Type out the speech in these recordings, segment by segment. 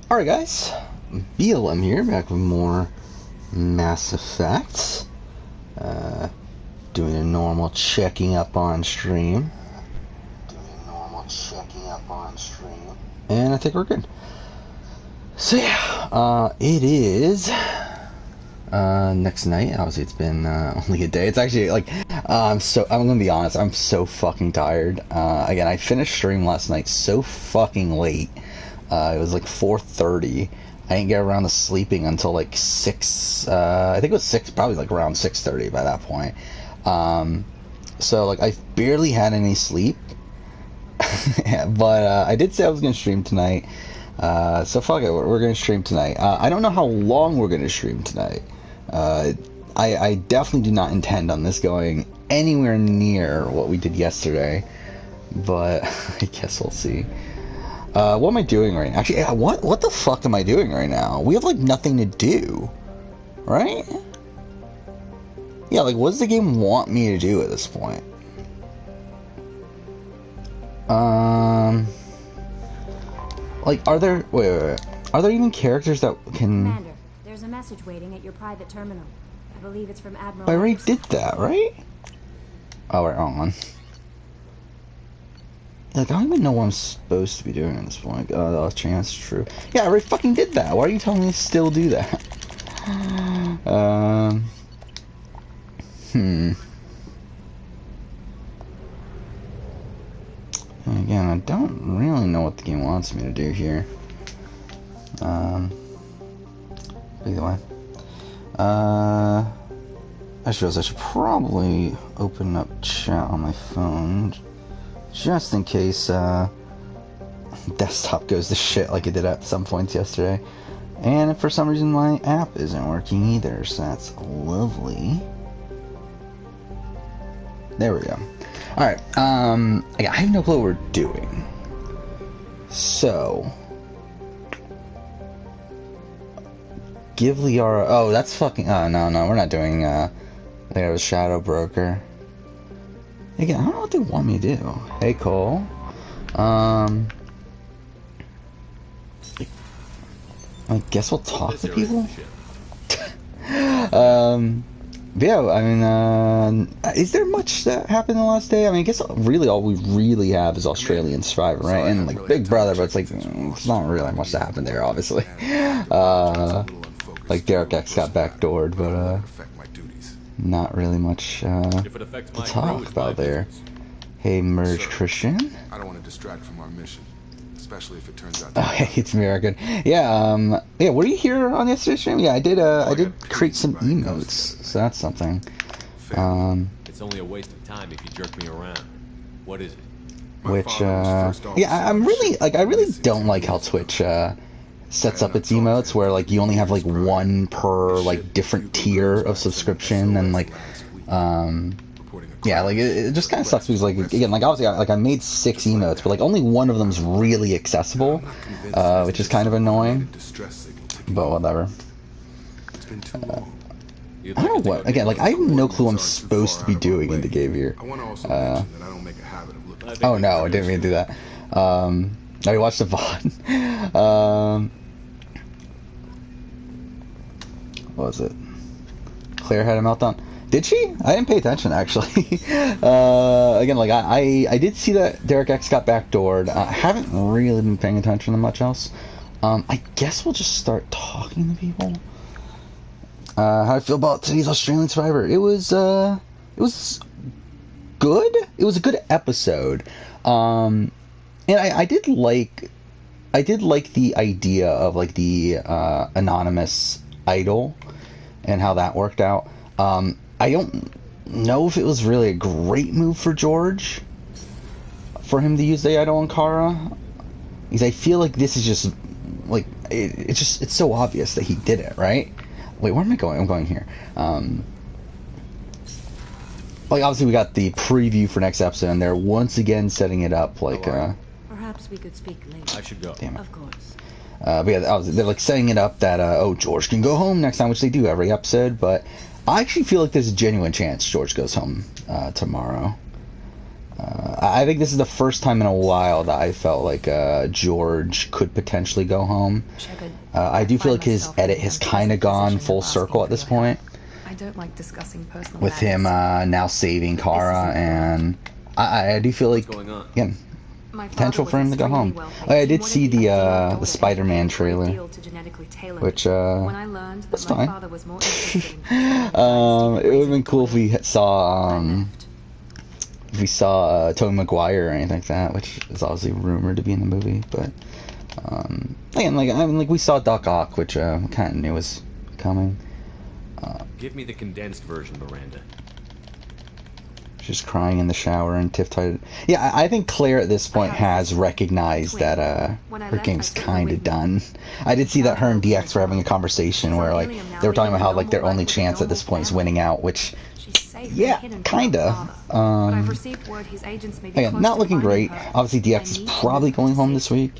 Alright guys, BLM here, back with more Mass Effect. Doing a normal checking up on stream. And I think we're good. So yeah, it is next night. Obviously it's been only a day. It's actually like, I'm gonna be honest, I'm so fucking tired. Again, I finished stream last night so fucking late. It was like 4:30. I didn't get around to sleeping until like 6, I think it was 6, probably like around 6:30 by that point. So like I barely had any sleep. But I did say I was going to stream tonight. So fuck it, we're going to stream tonight. I don't know how long we're going to stream tonight. I definitely do not intend on this going anywhere near what we did yesterday. But I guess we'll see. What am I doing right now? Actually, what the fuck am I doing right now? We have, like, nothing to do. Right? Yeah, like, what does the game want me to do at this point? Like, are there... Wait. Are there even characters that can... Commander, there's a message waiting at your private terminal. I believe it's from Admiral... I already did that, right? Oh, wait, wrong one. Like, I don't even know what I'm supposed to be doing at this point. Oh, chance, true. Yeah, I already fucking did that. Why are you telling me to still do that? Again, I don't really know what the game wants me to do here. Either way. I suppose I should probably open up chat on my phone. Just in case desktop goes to shit like it did at some points yesterday. And if for some reason my app isn't working either, so that's lovely. There we go. Alright, I have no clue what we're doing. So... Give Liara... Oh, that's fucking... Oh, no, we're not doing, there was Shadow Broker. Again, I don't know what they want me to do. Hey, Cole. I guess we'll talk to people? Yeah, I mean, is there much that happened the last day? I mean, I guess really all we really have is Australian Survivor, right? And, like, Big Brother, but it's like, it's not really much that happened there, obviously. Like, Derek X got backdoored, but, not really much to talk about there. Hey, Merge Christian. I don't want to distract from our mission, especially if it turns out. Oh, hey, it's American. Yeah, yeah. Were you here on yesterday's stream? Yeah, I did create some emotes, so that's something. It's only a waste of time if you jerk me around. What is it? Which, yeah, I'm really like I really don't like how Twitch sets up its emotes where like you only have like one per like different tier of subscription, and like yeah, like it just kind of sucks because like again, like obviously I made 6 emotes, but like only one of them's really accessible, which is kind of annoying, but whatever. I don't know what, again, like I have no clue what I'm supposed to be doing in the game here. Oh no, I didn't mean to do that. I watched the VOD. What was it? Claire had a meltdown. Did she? I didn't pay attention, actually. Again, like, I did see that Derek X got backdoored. I haven't really been paying attention to much else. I guess we'll just start talking to people. How I feel about today's Australian Survivor. It was good. It was a good episode. And I did like the idea of, like, the, anonymous idol and how that worked out. I don't know if it was really a great move for George for him to use the idol on Kara, because I feel like this is just like it's so obvious that he did it, right? Wait, where am I going? I'm going here. Like obviously we got the preview for next episode, and they're once again setting it up like Perhaps we could speak later. I should go. Damn it. Of course. But yeah, they're like setting it up that oh, George can go home next time, which they do every episode, but I actually feel like there's a genuine chance George goes home tomorrow. I think this is the first time in a while that I felt like George could potentially go home. I do feel like his edit has kind of gone full circle at this point. I don't like discussing personal with him now saving Kara, and I do feel like, again, potential for him to go home. I did see the Spider-Man trailer, which was fine. It would have been cool if we saw Tobey Maguire or anything like that, which is obviously rumored to be in the movie. But again, like we saw Doc Ock, which kind of knew was coming. Give me the condensed version, Miranda. She's crying in the shower, and Tiff tied. Yeah, I think Claire at this point has recognized that her game's kind of done. I did see that her and DX were having a conversation where like they were talking about how like their only chance at this point is winning out, which yeah, kinda. Again, not looking great. Obviously, DX is probably going home this week.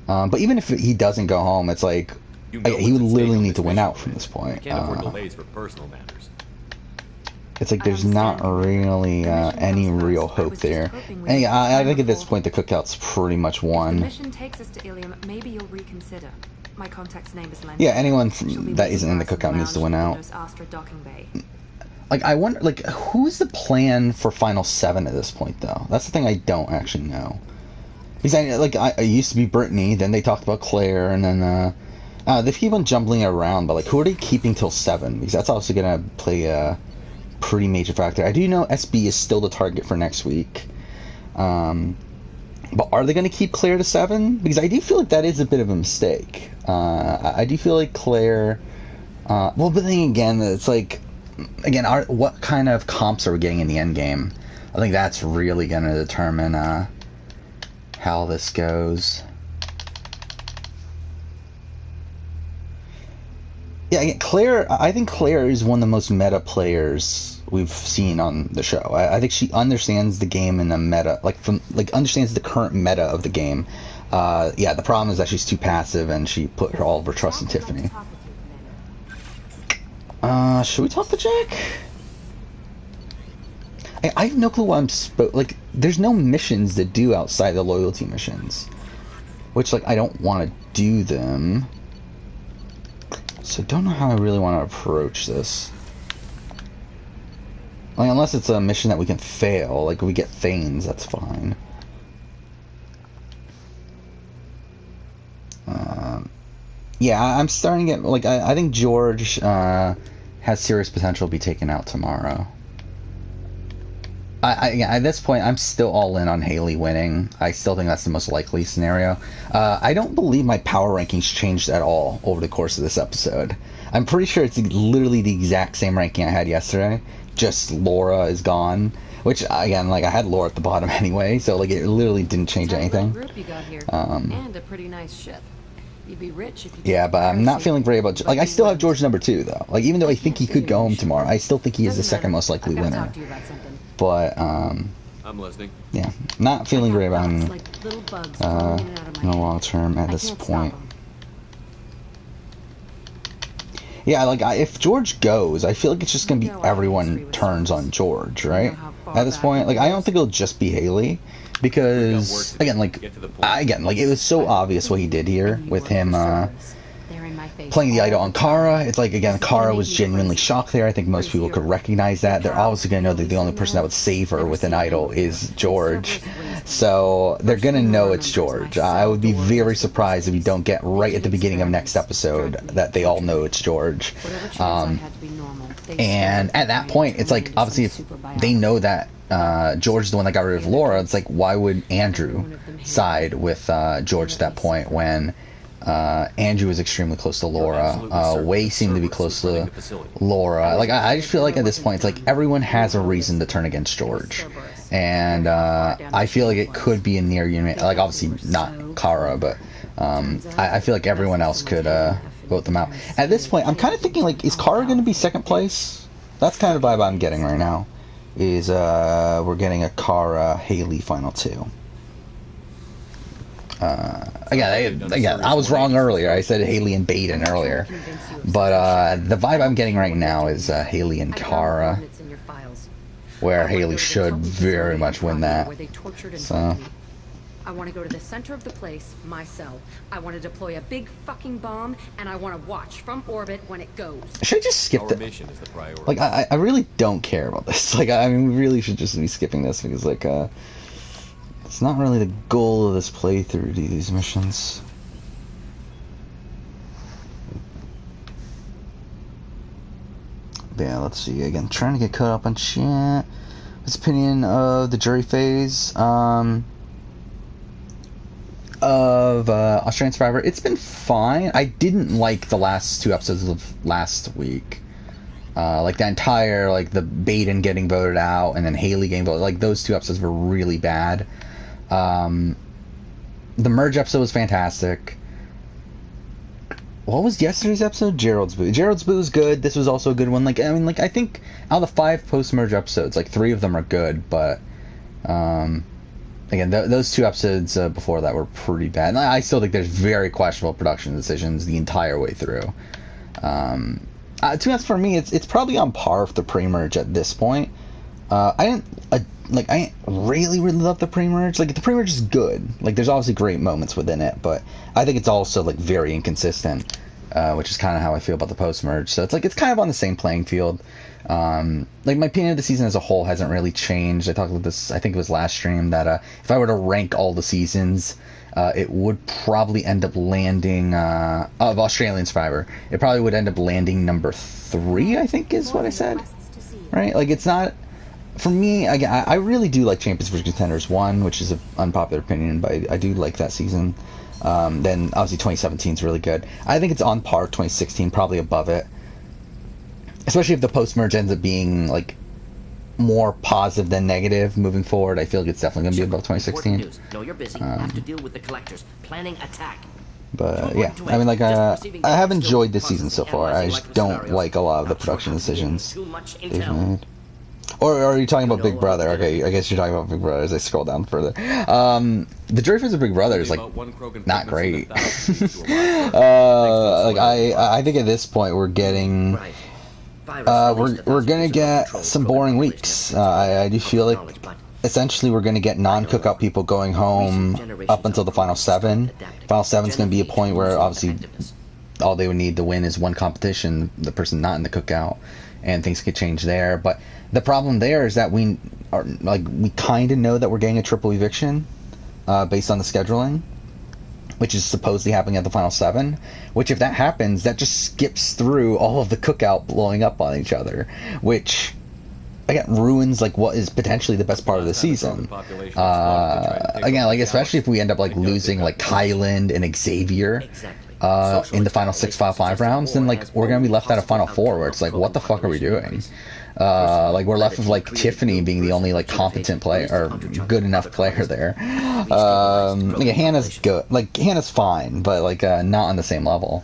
But even if he doesn't go home, it's like he would literally need to win out from this point. Can't afford delays for personal matters. It's like there's not really any real hope there. And yeah, I think at this point the cookout's pretty much won. Maybe you'll reconsider. My contact's name is Len. Yeah, anyone that isn't in the cookout needs to win out. Like I wonder, like who's the plan for Final 7 at this point though? That's the thing I don't actually know. Because I used to be Brittany, then they talked about Claire, and then they keep on jumbling around. But like, who are they keeping till 7? Because that's also gonna play a pretty major factor. I do know SB is still the target for next week. But are they going to keep Claire to 7? Because I do feel like that is a bit of a mistake. I do feel like Claire... well, but then again, it's like... Again, what kind of comps are we getting in the end game? I think that's really going to determine how this goes. Yeah, Claire... I think Claire is one of the most meta players we've seen on the show. I think she understands the game in the meta, understands the current meta of the game. Yeah, the problem is that she's too passive, and she put all of her trust in Tiffany. Should we talk to Jack? I have no clue why I'm there's no missions to do outside the loyalty missions, which I don't want to do them. So don't know how I really want to approach this. Unless it's a mission that we can fail, like we get Thanes, that's fine. Yeah, I'm starting to get, I think George has serious potential to be taken out tomorrow. At this point, I'm still all in on Haley winning. I still think that's the most likely scenario. I don't believe my power rankings changed at all over the course of this episode. I'm pretty sure it's literally the exact same ranking I had yesterday. Just Laura is gone, which again, I had Laura at the bottom anyway, so it literally didn't change anything. And a pretty nice ship. You'd be rich if you yeah, but I'm not feeling great about. I still have George number 2 though. Even though I think he could go home tomorrow, I still think he is the second most likely winner. But I'm listening. Yeah, not feeling great about him in the long term at this point. Yeah, if George goes, I feel like it's just gonna be everyone turns on George, right? At this point, I don't think it'll just be Haley, because again, it was so obvious what he did here with him playing the idol on Kara. It's again, Kara was genuinely shocked there. I think most people could recognize that. They're obviously gonna know that the only person that would save her with an idol is George, so they're gonna know it's George. I would be very surprised if you don't get right at the beginning of next episode that they all know it's George. And at that point, it's obviously if they know that George is the one that got rid of Laura, it's why would Andrew side with George at that point when Andrew was extremely close to Laura. Wei seemed to be close to Laura. I just feel like at this point, it's everyone has a reason to turn against George. And I feel like it could be a near union. Obviously not Kara, but I feel like everyone else could vote them out. At this point, I'm kind of thinking, is Kara going to be second place? That's kind of the vibe I'm getting right now. Is we're getting a Kara Haley final 2. Again, I was wrong earlier. I said Haley and Baden earlier, but the vibe I'm getting right now is Haley and Kara. where I wanna Haley go to the should Tilton very facility much in win Frogmore that. where they tortured and So. raped me. I want to go to the center of the place, my cell. I want to deploy a big fucking bomb, and I want to watch from orbit when it goes. Should I just skip Our it? mission is the priority. Like, I really don't care about this. Like, I mean, we really should just be skipping this because, like, it's not really the goal of this playthrough to do these missions. But yeah, let's see. Again, trying to get caught up on chat. His opinion of the jury phase of Australian Survivor. It's been fine. I didn't like the last 2 episodes of last week. Like the entire, like the Baden getting voted out and then Haley getting voted. Like those 2 episodes were really bad. The merge episode was fantastic. What was yesterday's episode? Gerald's Boo. Gerald's Boo was good. This was also a good one. Like, I mean, like, I think out of the 5 post-merge episodes, like 3 of them are good, but again, those 2 episodes before that were pretty bad. And I still think there's very questionable production decisions the entire way through. To be honest, for me, it's probably on par with the pre-merge at this point. I didn't really love the pre-merge. Like, the pre-merge is good. Like, there's obviously great moments within it, but I think it's also, like, very inconsistent, which is kind of how I feel about the post-merge. So it's, like, it's kind of on the same playing field. Like, my opinion of the season as a whole hasn't really changed. I talked about this, I think it was last stream, that if I were to rank all the seasons, it would probably end up landing, of Australian Survivor, it probably would end up landing number 3, I think is what I said. Right? Like, it's not... For me, again, I really do like Champions vs. Contenders 1, which is an unpopular opinion, but I do like that season. Then, obviously, 2017 is really good. I think it's on par with 2016, probably above it. Especially if the post-merge ends up being, like, more positive than negative moving forward. I feel like it's definitely going to be above 2016. No, you're busy. Have to deal with the collectors. Planning attack. But, yeah. I mean, like, I have enjoyed this season so far. I just don't like a lot of the production decisions they've made. Or are you talking about Big Brother? Okay, I guess you're talking about Big Brother as I scroll down further. The jury phase of Big Brother is, like, not great. Like, I think at this point we're getting... we're gonna get some boring weeks. I do feel like essentially we're gonna get non-cookout people going home up until the final 7. Final 7's gonna be a point where obviously all they would need to win is one competition, the person not in the cookout, and things could change there. But the problem there is that we kind of know that we're getting a triple eviction based on the scheduling, which is supposedly happening at the final 7, which if that happens, that just skips through all of the cookout blowing up on each other, which again ruins like what is potentially the best part of the season. Again, like especially if we end up like losing like Kyland and Xavier in the final 6-5 rounds, then like we're gonna be left out of final 4 where it's like, what the fuck are we doing? Like we're left with like Tiffany being the only like competent player or good enough player there. Like Hannah's good, like Hannah's fine, but like not on the same level.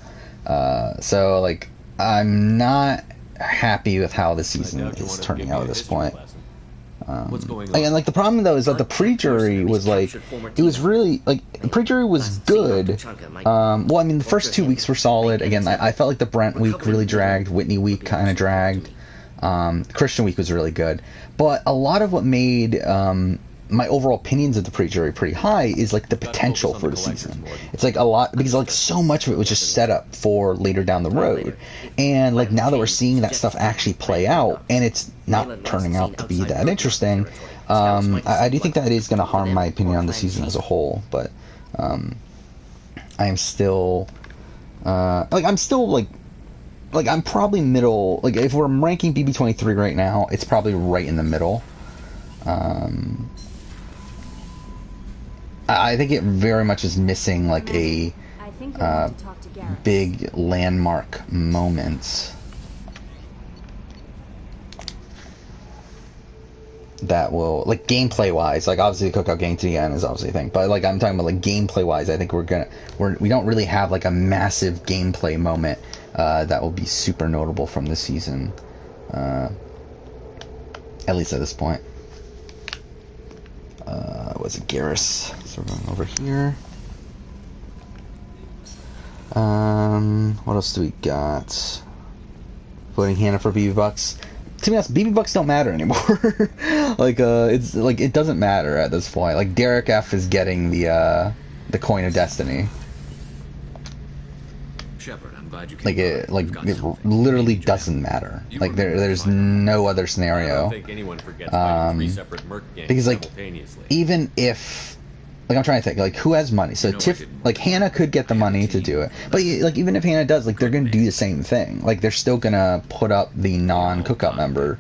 So like I'm not happy with how the season is turning out at this point. Again, like the problem though is that the pre-jury was like, it was really like the pre-jury was good. Well, I mean the first 2 weeks were solid. Again, I felt like the Brent week really dragged, Whitney week kind of dragged. Christian week was really good, but a lot of what made my overall opinions of the pre-jury pretty high is like the potential for the season. It's like a lot because like so much of it was just set up for later down the road, and like now that we're seeing that stuff actually play out and it's not turning out to be that interesting, I do think that is going to harm my opinion on the season as a whole. But I am still like I'm probably middle. Like if we're ranking BB23 right now, it's probably right in the middle. I think it very much is missing like a big landmark moment that will, like gameplay wise, like obviously the cookout game to the end is obviously a thing, but like I'm talking about like gameplay wise, I think we don't really have like a massive gameplay moment that will be super notable from this season, at least at this point. Was it Garrus? So we're going over here. What else do we got? Voting Hannah for BB Bucks. to be honest, BB bucks don't matter anymore. Like, it's like it doesn't matter at this point. Like, Derek F is getting the coin of destiny. Shepard, I'm glad you came Like it literally doesn't matter. Like there's no other I scenario. don't think anyone forgets fighting 3 separate merc gangs Because like simultaneously. even if like I'm trying to think like who has money. So Tiff like Hannah could get the money to do it. But like even if Hannah does, like they're gonna do the same thing. Like they're still gonna put up the non-cookout member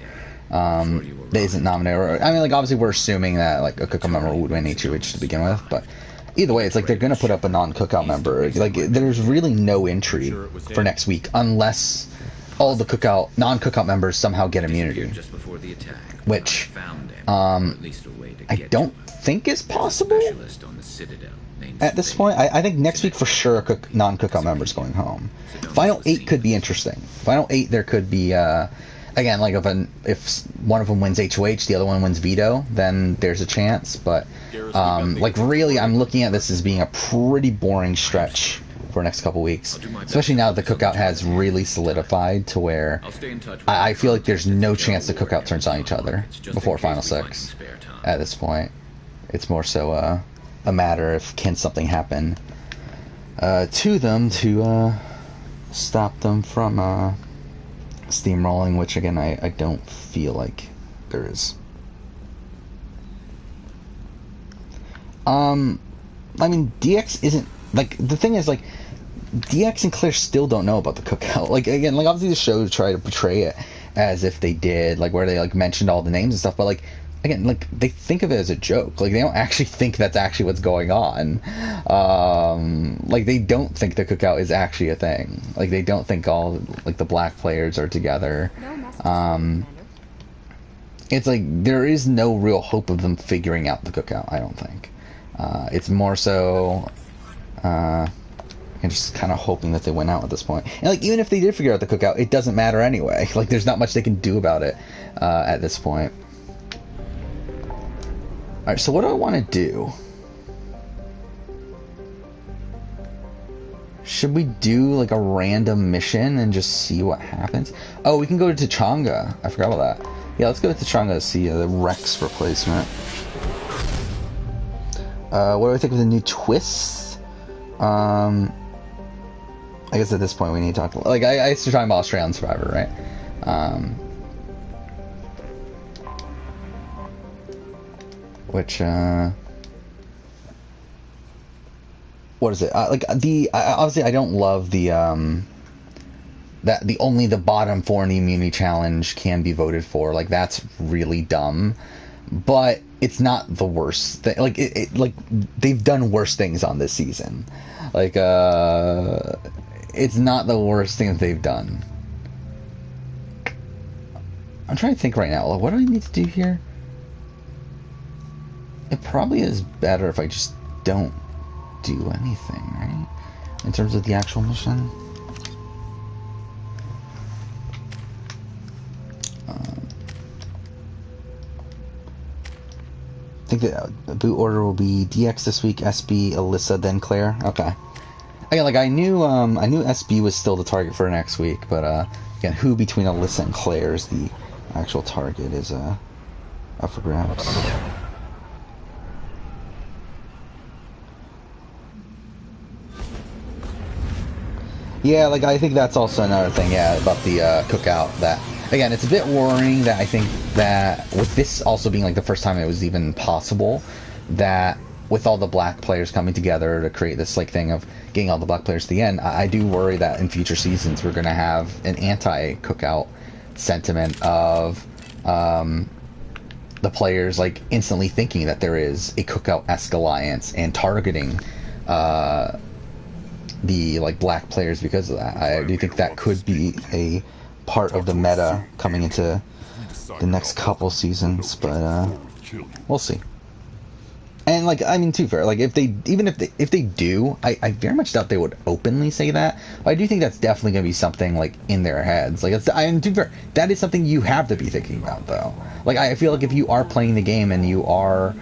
that isn't nominated. Or, I mean like obviously we're assuming that like a cookout member would win HOH to begin with, but either way, it's like they're gonna put up a non-cookout member. Like there's really no entry for next week unless all the non-cookout members somehow get immunity, just before the attack. which At least a way to I get don't to it. think is possible Specialist on the Citadel, named at this Spade. point. I think next week for sure a non-cookout members going home. Final 8 could be interesting. Final 8 there could be again like if one of them wins HOH, the other one wins veto, then there's a chance. But like really, I'm looking at this as being a pretty boring stretch for the next couple weeks, especially now that the cookout has really solidified to where I'll stay in touch with I you. feel like there's no chance the cookout turns on each other before Final 6 at this point. It's more so a matter of can something happen to them to stop them from steamrolling, which again I don't feel like there is. I mean DX isn't like the thing is like DX and Claire still don't know about the cookout. Like again, like obviously the show tried to portray it as if they did, like where they like mentioned all the names and stuff, but like again, like they think of it as a joke. Like they don't actually think that's actually what's going on. Like they don't think the cookout is actually a thing. Like they don't think all like the black players are together. No messages, Commander. It's like there is no real hope of them figuring out the cookout. I don't think. It's more so I'm just kind of hoping that they went out at this point. And like even if they did figure out the cookout, it doesn't matter anyway. Like there's not much they can do about it at this point. Alright, so what do I want to do? Should we do like a random mission and just see what happens? Oh, we can go to Tachanga. I forgot about that. Yeah, let's go to Tachanga to see the Rex replacement. What do I think of the new twists? I guess at this point we need to talk. Like I used to talk about Australian Survivor, right? Which what is it? Like obviously I don't love the that the only the bottom 4 in the immunity challenge can be voted for. Like that's really dumb, but it's not the worst thing. Like it like they've done worse things on this season. Like it's not the worst thing that they've done. I'm trying to think right now. Like, what do I need to do here? It probably is better if I just don't do anything, right? In terms of the actual mission. I think the boot order will be DX this week, SB, Alyssa, then Claire. Okay. Again, like I knew SB was still the target for next week, but again, who between Alyssa and Claire is the actual target is up for grabs. Yeah, like I think that's also another thing, yeah, about the cookout. That again, it's a bit worrying that I think that with this also being like the first time it was even possible, that with all the black players coming together to create this like thing of getting all the black players to the end, I do worry that in future seasons we're going to have an anti-cookout sentiment of the players like instantly thinking that there is a cookout-esque alliance and targeting the like black players because of that. I do think that could be a part of the meta coming into the next couple seasons, but we'll see. And like I mean, to be fair, like if they do, I very much doubt they would openly say that. But I do think that's definitely going to be something like in their heads. Like to be fair, that is something you have to be thinking about, though. Like I feel like if you are playing the game and you are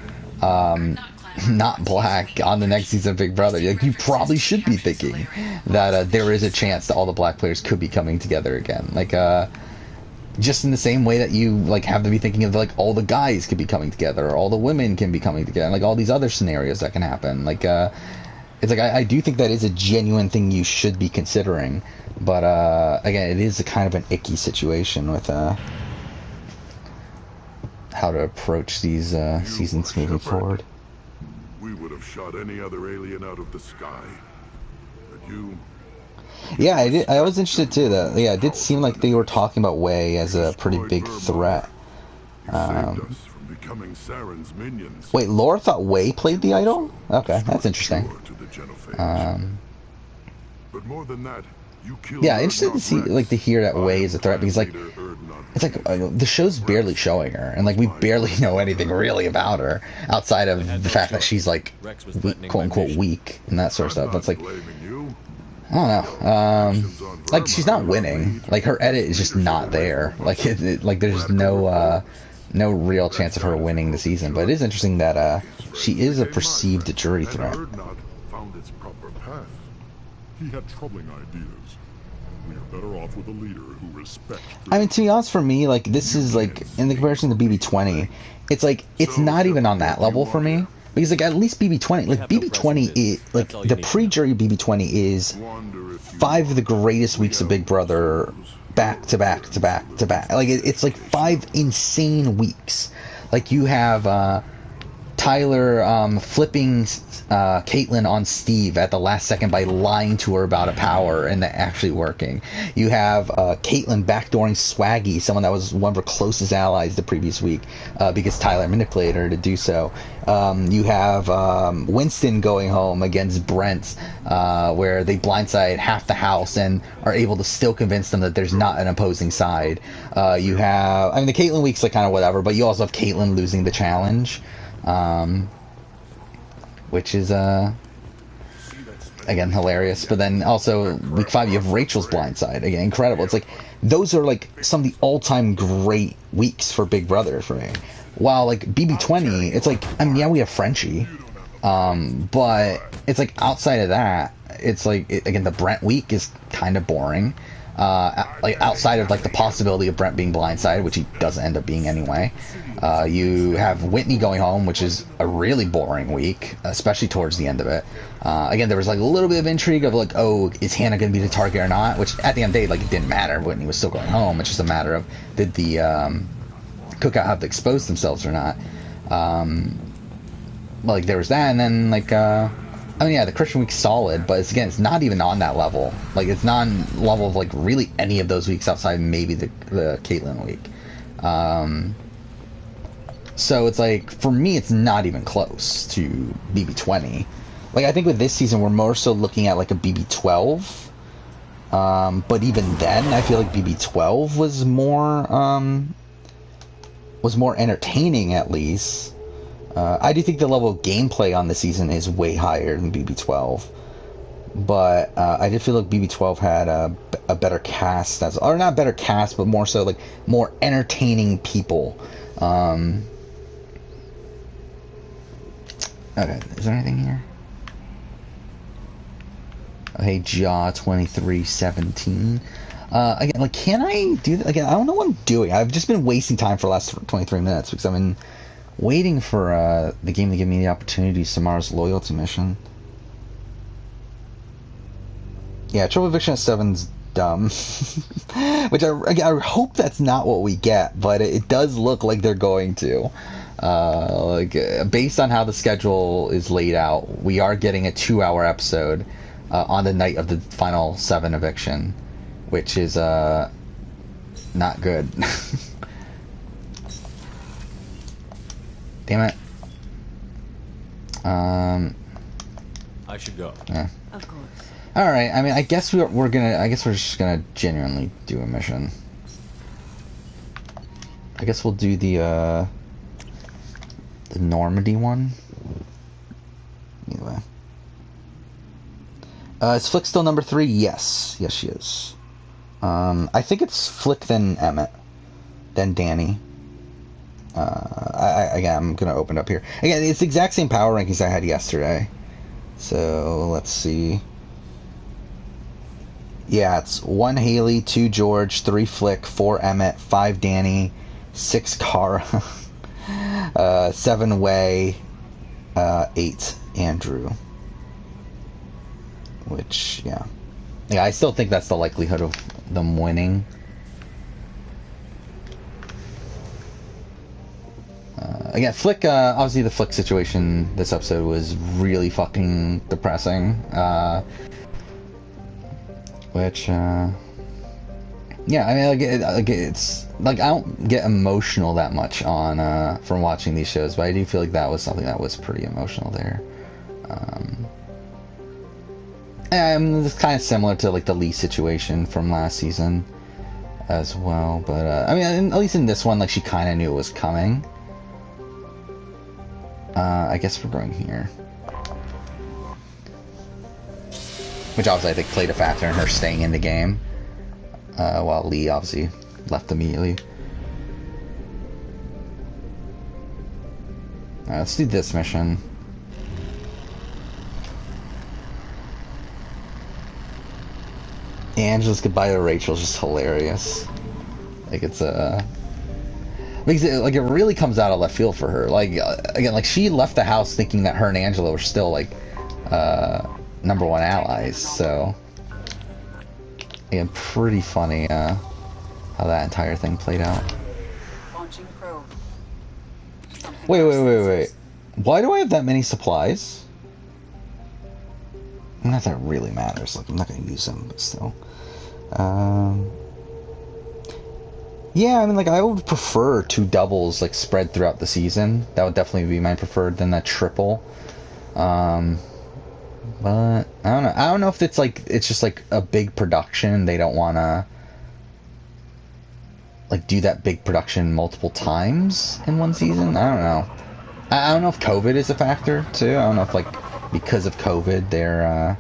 not black on the next season of Big Brother, like you probably should be thinking that there is a chance that all the black players could be coming together again. Like just in the same way that you like have to be thinking of like all the guys could be coming together, or all the women can be coming together, like all these other scenarios that can happen. Like it's like I do think that is a genuine thing you should be considering, but again, it is a kind of an icky situation with how to approach these seasons moving forward. We would have shot any other alien out of the sky, but you. Yeah, I did. I was interested too. That yeah, it did seem like they were talking about Wei as a pretty big threat. You saved us from becoming Saren's minions. Wait, Laura thought Wei played the idol? Okay, that's interesting. But more than that, you killed yeah, interested to see, like, to hear that Wei is a threat, because like, it's like the show's barely showing her, and like we barely know anything really about her outside of the fact that she's like weak, quote unquote weak and that sort of stuff. That's like, I don't know. Like she's not winning. Like her edit is just not there. Like like there's no real chance of her winning the season. But it is interesting that she is a perceived jury threat. Found its proper path. He had troubling ideas. We are better off with a leader who respects. I mean, to be honest, for me, like this is like in the comparison to BB-20, it's like it's not even on that level for me. Because like at least BB-20, like BB-20 is like the pre-jury BB-20 is 5 of the greatest weeks of Big Brother back to back to back to back. Like it's like 5 insane weeks. Like you have Tyler flipping Caitlyn on Steve at the last second by lying to her about a power and that actually working. You have Caitlyn backdooring Swaggy, someone that was one of her closest allies the previous week, because Tyler manipulated her to do so. You have Winston going home against Brent, where they blindside half the house and are able to still convince them that there's not an opposing side. You have, I mean, the Caitlyn week's like kind of whatever, but you also have Caitlyn losing the challenge. Which is again hilarious, but then also week 5 you have Rachel's blindside, again incredible. It's like those are like some of the all-time great weeks for Big Brother for me. While like BB-20, it's like, I mean, yeah, we have Frenchie, but it's like outside of that, it's like again the Brent week is kind of boring. Like outside of like the possibility of Brent being blindsided, which he doesn't end up being anyway. You have Whitney going home, which is a really boring week, especially towards the end of it. Again, there was like a little bit of intrigue of like, oh, is Hannah going to be the target or not? Which at the end of the day, like it didn't matter. Whitney was still going home. It's just a matter of did the cookout have to expose themselves or not. Like there was that, and then like I mean, yeah, the Christian week's solid, but it's not even on that level. Like, it's not on level of, like, really any of those weeks outside maybe the Caitlyn week. So it's like, for me, it's not even close to BB-20. Like, I think with this season, we're more so looking at, like, a BB-12. But even then, I feel like BB-12 was more entertaining, at least. I do think the level of gameplay on this season is way higher than BB-12, but I did feel like BB-12 had a better cast, or not better cast, but more so like more entertaining people. Okay, is there anything here? Oh, hey, Jaw 2317. Again, like, can I do that? Again, I don't know what I'm doing. I've just been wasting time for the last 23 minutes because I've been waiting for the game to give me the opportunity. Samara's loyalty mission. Yeah, Triple Eviction at 7's dumb. Which I hope that's not what we get, but it does look like they're going to. Based on how the schedule is laid out, we are getting a 2-hour episode on the night of the final 7 eviction, which is not good. Damn it. I should go. Yeah. Of course. All right. I mean, I guess we're just gonna genuinely do a mission. I guess we'll do the Normandy one. Anyway. Is Flick still number 3? Yes. Yes, she is. I think it's Flick, then Emmett, then Danny. Again, I'm going to open it up here. Again, it's the exact same power rankings I had yesterday. So, let's see. Yeah, it's 1 Haley, 2 George, 3 Flick, 4 Emmett, 5 Danny, 6 Kara, 7 Way, 8 Andrew. Which, yeah. Yeah, I still think that's the likelihood of them winning. Again, Flick, obviously the Flick situation this episode was really fucking depressing. Which, yeah, I mean, like, it's, like, I don't get emotional that much on, from watching these shows, but I do feel like that was something that was pretty emotional there. And it's kind of similar to, like, the Lee situation from last season as well, but, I mean, at least in this one, like, she kind of knew it was coming. I guess we're going here. Which obviously I think played a factor in her staying in the game. While Lee obviously left immediately. Alright, let's do this mission. Angela's goodbye to Rachel is just hilarious. Like, it's because it really comes out of left field for her. Like, again, like, she left the house thinking that her and Angela were still, like, #1 allies, so... Again, pretty funny, how that entire thing played out. Wait. Why do I have that many supplies? Not that it really matters. Like, I'm not gonna use them, but still. Yeah, I mean, like, I would prefer 2 doubles, like, spread throughout the season. That would definitely be my preferred than that triple. But I don't know. I don't know if it's like it's just like a big production. They don't want to like do that big production multiple times in one season. I don't know. I don't know if COVID is a factor too. I don't know if like because of COVID they're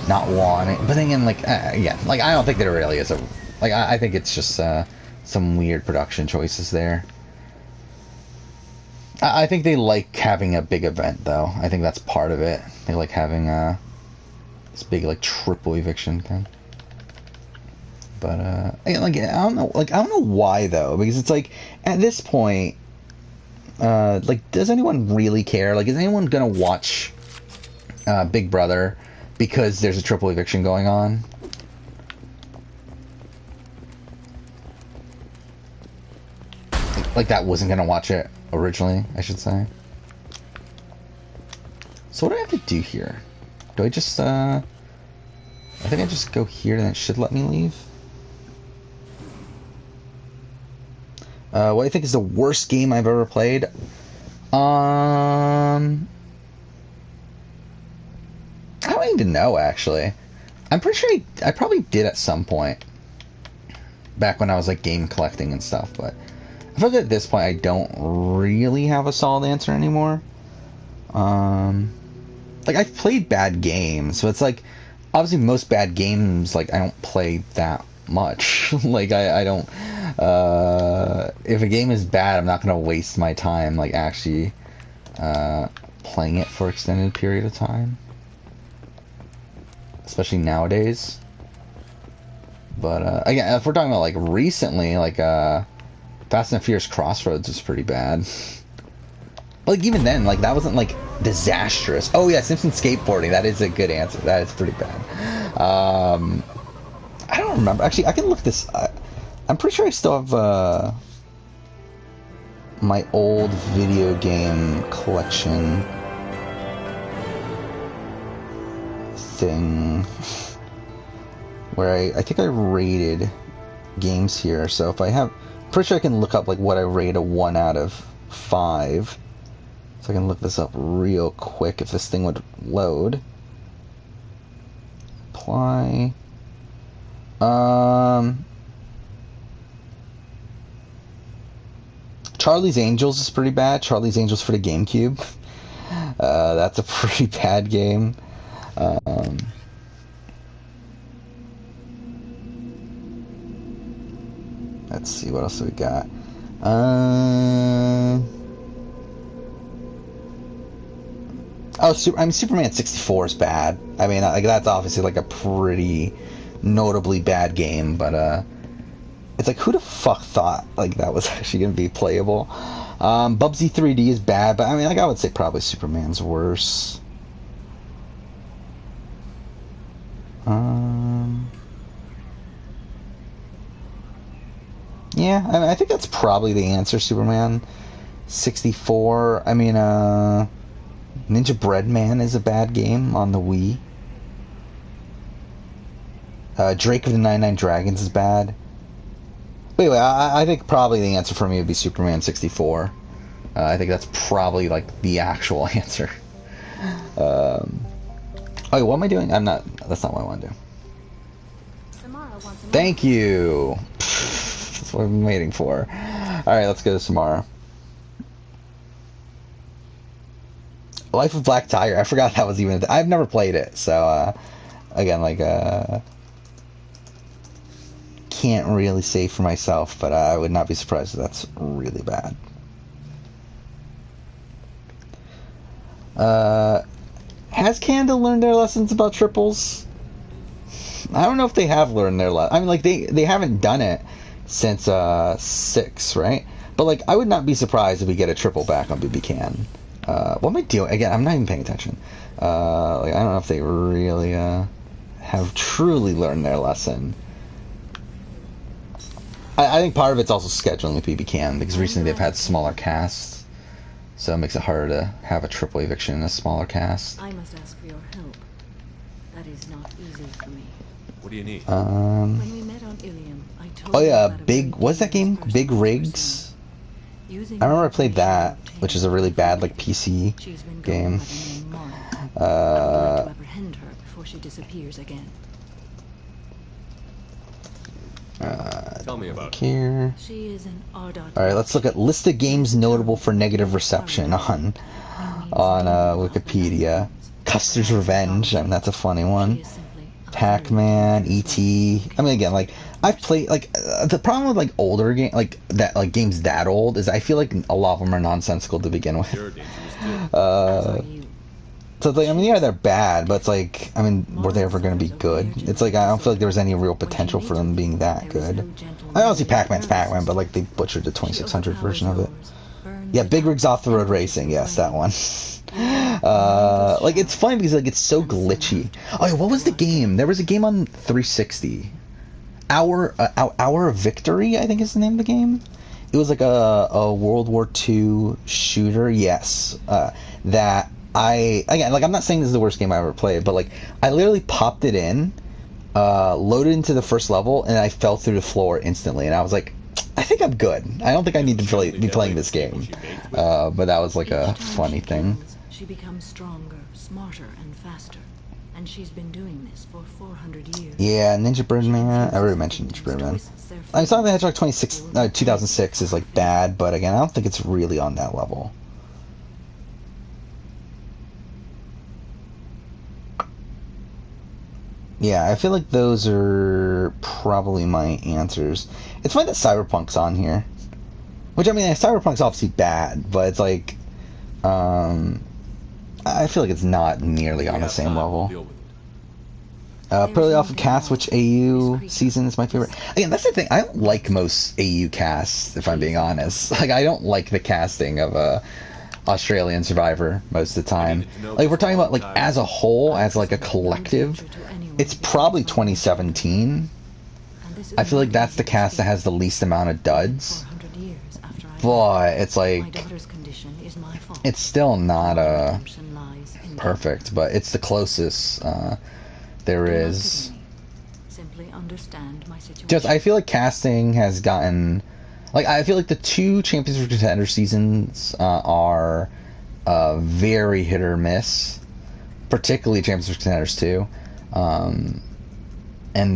not wanting. But then again, like yeah, like I don't think there really is a like. I think it's just some weird production choices there. I think they like having a big event, though. I think that's part of it. They like having this big, like, triple eviction thing. But like, I don't know why though, because it's like at this point, like, does anyone really care? Like, is anyone gonna watch Big Brother because there's a triple eviction going on? Like that wasn't gonna watch it originally, I should say. So what do I have to do here? Do I just I think I just go here and it should let me leave. What I think is the worst game I've ever played. I don't even know, actually. I'm pretty sure I probably did at some point back when I was like game collecting and stuff, but I feel like at this point I don't really have a solid answer anymore. Like, I've played bad games, so it's like, obviously most bad games, like, I don't play that much. Like, I don't, if a game is bad, I'm not gonna waste my time, like, actually, playing it for an extended period of time. Especially nowadays. But, again, if we're talking about, like, recently, like, Fast and Furious Crossroads was pretty bad. But, like, even then, like, that wasn't, like, disastrous. Oh, yeah, Simpsons Skateboarding. That is a good answer. That is pretty bad. I don't remember. Actually, I can look this... I'm pretty sure I still have, my old video game collection thing where I think I rated games here. So if I have... Pretty sure I can look up like what I rate a 1 out of 5. So I can look this up real quick if this thing would load. Apply. Charlie's Angels is pretty bad. Charlie's Angels for the GameCube. That's a pretty bad game. Let's see, what else do we got? Superman 64 is bad. I mean, like, that's obviously like a pretty notably bad game, but it's like, who the fuck thought like that was actually gonna be playable? Bubsy 3D is bad, but I mean, like, I would say probably Superman's worse. Yeah, I mean, I think that's probably the answer. Superman 64. I mean, Ninja Breadman is a bad game on the Wii. Drake of the 99 Dragons is bad. But anyway, I think probably the answer for me would be Superman 64. I think that's probably like the actual answer. Oh, what am I doing? That's not what I want to do. Samara wants a Thank you. That's what I've been waiting for. Alright, let's go to Samara. Life of Black Tiger. I forgot that was even... I've never played it, so, again, like, can't really say for myself, but I would not be surprised if that's really bad. Has Canada learned their lessons about triples? I don't know if they have learned their I mean, like, they haven't done it since 6, right? But, like, I would not be surprised if we get a triple back on BB Can. What am I doing? Again, I'm not even paying attention. Like, I don't know if they really have truly learned their lesson. I think part of it's also scheduling with BB Can, because recently they've had smaller casts, so it makes it harder to have a triple eviction in a smaller cast. I must ask for your help. That is not easy for me. What do you need? When we met on Ilium, I told Oh you yeah, about a Big... very What's that game? dangerous Big person Rigs? using I remember I the played that, information which is a really bad, like, PC She's been game. going by the name Mara. I would like to apprehend her before she disappears again. Tell me about it. Here. She is an Ardot. Alright, let's look at list of games notable for negative reception on Wikipedia. Custer's Revenge, I mean, that's a funny one. Pac-Man, E.T. I mean, again, like, I've played, like, the problem with, like, older games, like, that, like, games that old, is I feel like a lot of them are nonsensical to begin with. You're dangerous too. So, like, I mean, yeah, they're bad, but it's like, I mean, were they ever going to be good? It's like, I don't feel like there was any real potential for them being that good. I obviously Pac-Man's Pac-Man, but, like, they butchered the 2600 version of it. Yeah, Big Rigs Off the Road Racing, yes, that one. Like, it's funny because, like, it's so glitchy. Oh, yeah, what was the game? There was a game on 360. Hour of Victory, I think is the name of the game. It was like a World War II shooter, yes. That again, like, I'm not saying this is the worst game I ever played, but, like, I literally popped it in, loaded into the first level, and I fell through the floor instantly, and I was like, I think I'm good. I don't think I need to be playing this game. But that was like a funny thing. She becomes stronger, smarter, and faster. And she's been doing this for 400 years. Yeah, Ninja Birdman. I already mentioned Ninja Birdman. I mean, Sonic the Hedgehog 2006 is, like, bad, but again, I don't think it's really on that level. Yeah, I feel like those are probably my answers. It's funny that Cyberpunk's on here. Which, I mean, Cyberpunk's obviously bad, but it's like, I feel like it's not nearly on the same level. Purely off of cast, which AU season is my favorite. Again, that's the thing, I don't like most AU casts, if I'm being honest. Like, I don't like the casting of Australian Survivor most of the time. Like, we're talking about, like, as a whole, as, like, a collective, it's probably 2017. I feel like that's the cast that has the least amount of duds. But it's like, it's still not perfect, but it's the closest there is. Just, I feel like casting has gotten, like, I feel like the two Champions of Contender seasons are very hit or miss, particularly Champions of Contenders 2. And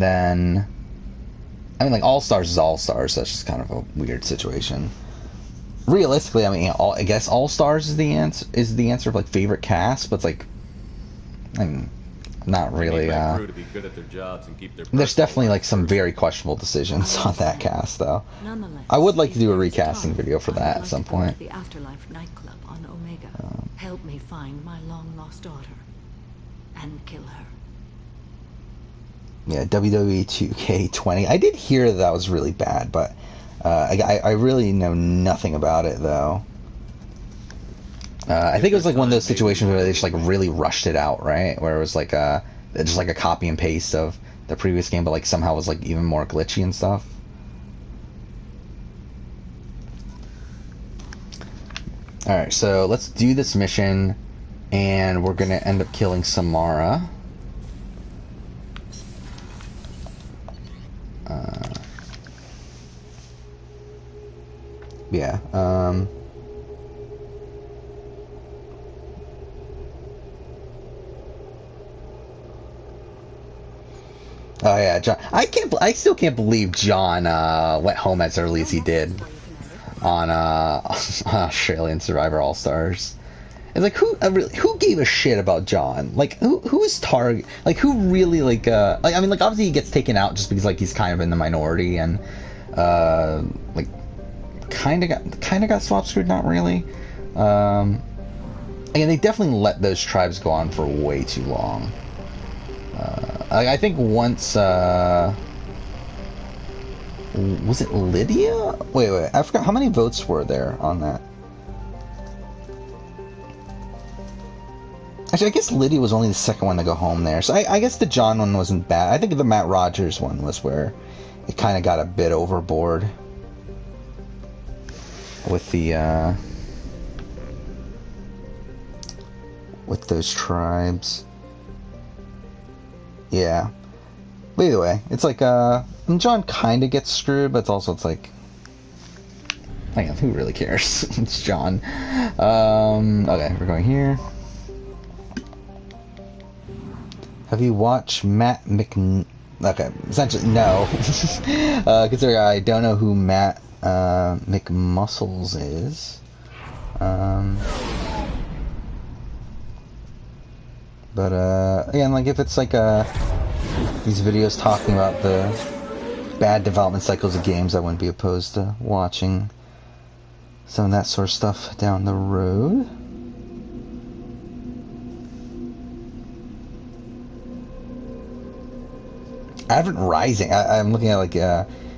then, I mean, like, All Stars is All Stars, so that's just kind of a weird situation. Realistically, I mean, I guess All Stars is the answer of, like, favorite cast, but it's like, I mean, not really. Crew to be good at their jobs and keep their there's definitely, like, some very questionable decisions on that cast, though. I would like to do a recasting video for that at some point. The Afterlife nightclub on Omega. Help me find my long lost daughter and kill her. Yeah, WWE 2K20. I did hear that was really bad, but I really know nothing about it though. I think it was like one of those situations where they just like really rushed it out, right? Where it was like just like a copy and paste of the previous game, but like somehow it was like even more glitchy and stuff. Alright, so let's do this mission, and we're gonna end up killing Samara. Yeah, oh yeah, John. I still can't believe John went home as early as he did on Australian Survivor All Stars. It's like who gave a shit about John? Like who is target? Like who really like I mean like obviously he gets taken out just because like he's kind of in the minority and like kind of got swap screwed, not really. And they definitely let those tribes go on for way too long. I think once was it Lydia? Wait, I forgot how many votes were there on that. Actually, I guess Lydia was only the second one to go home there, so I guess the John one wasn't bad. I think the Matt Rogers one was where it kind of got a bit overboard with the with those tribes. Yeah. But either way, it's like John kind of gets screwed, but it's like, hang on, who really cares? It's John. Okay, we're going here. Have you watched Matt Okay, essentially no. Considering I don't know who Matt McMuscles is. But again, like if it's like these videos talking about the bad development cycles of games, I wouldn't be opposed to watching some of that sort of stuff down the road. Advent Rising, I'm looking at like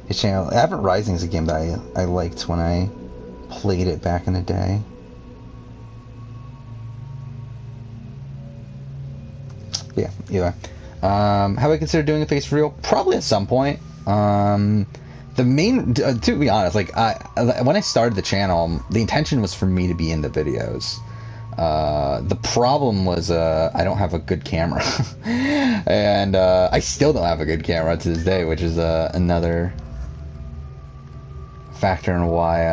his channel. Advent Rising is a game that I liked when I played it back in the day. Yeah, either way. Have I considered doing a face reveal? Probably at some point. The main, to be honest, like when I started the channel, the intention was for me to be in the videos. The problem was I don't have a good camera, and I still don't have a good camera to this day, which is another factor in why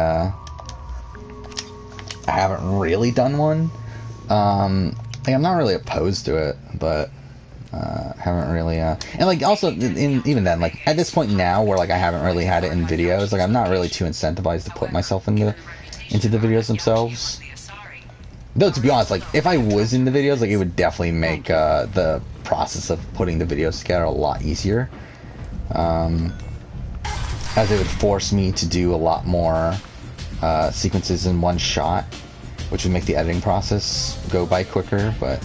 I haven't really done one. Like, I'm not really opposed to it, but haven't really and like also even then, like at this point now where like I haven't really had it in videos, like I'm not really too incentivized to put myself into the videos themselves. Though, to be honest, like, if I was in the videos, like, it would definitely make the process of putting the videos together a lot easier. As it would force me to do a lot more sequences in one shot, which would make the editing process go by quicker, but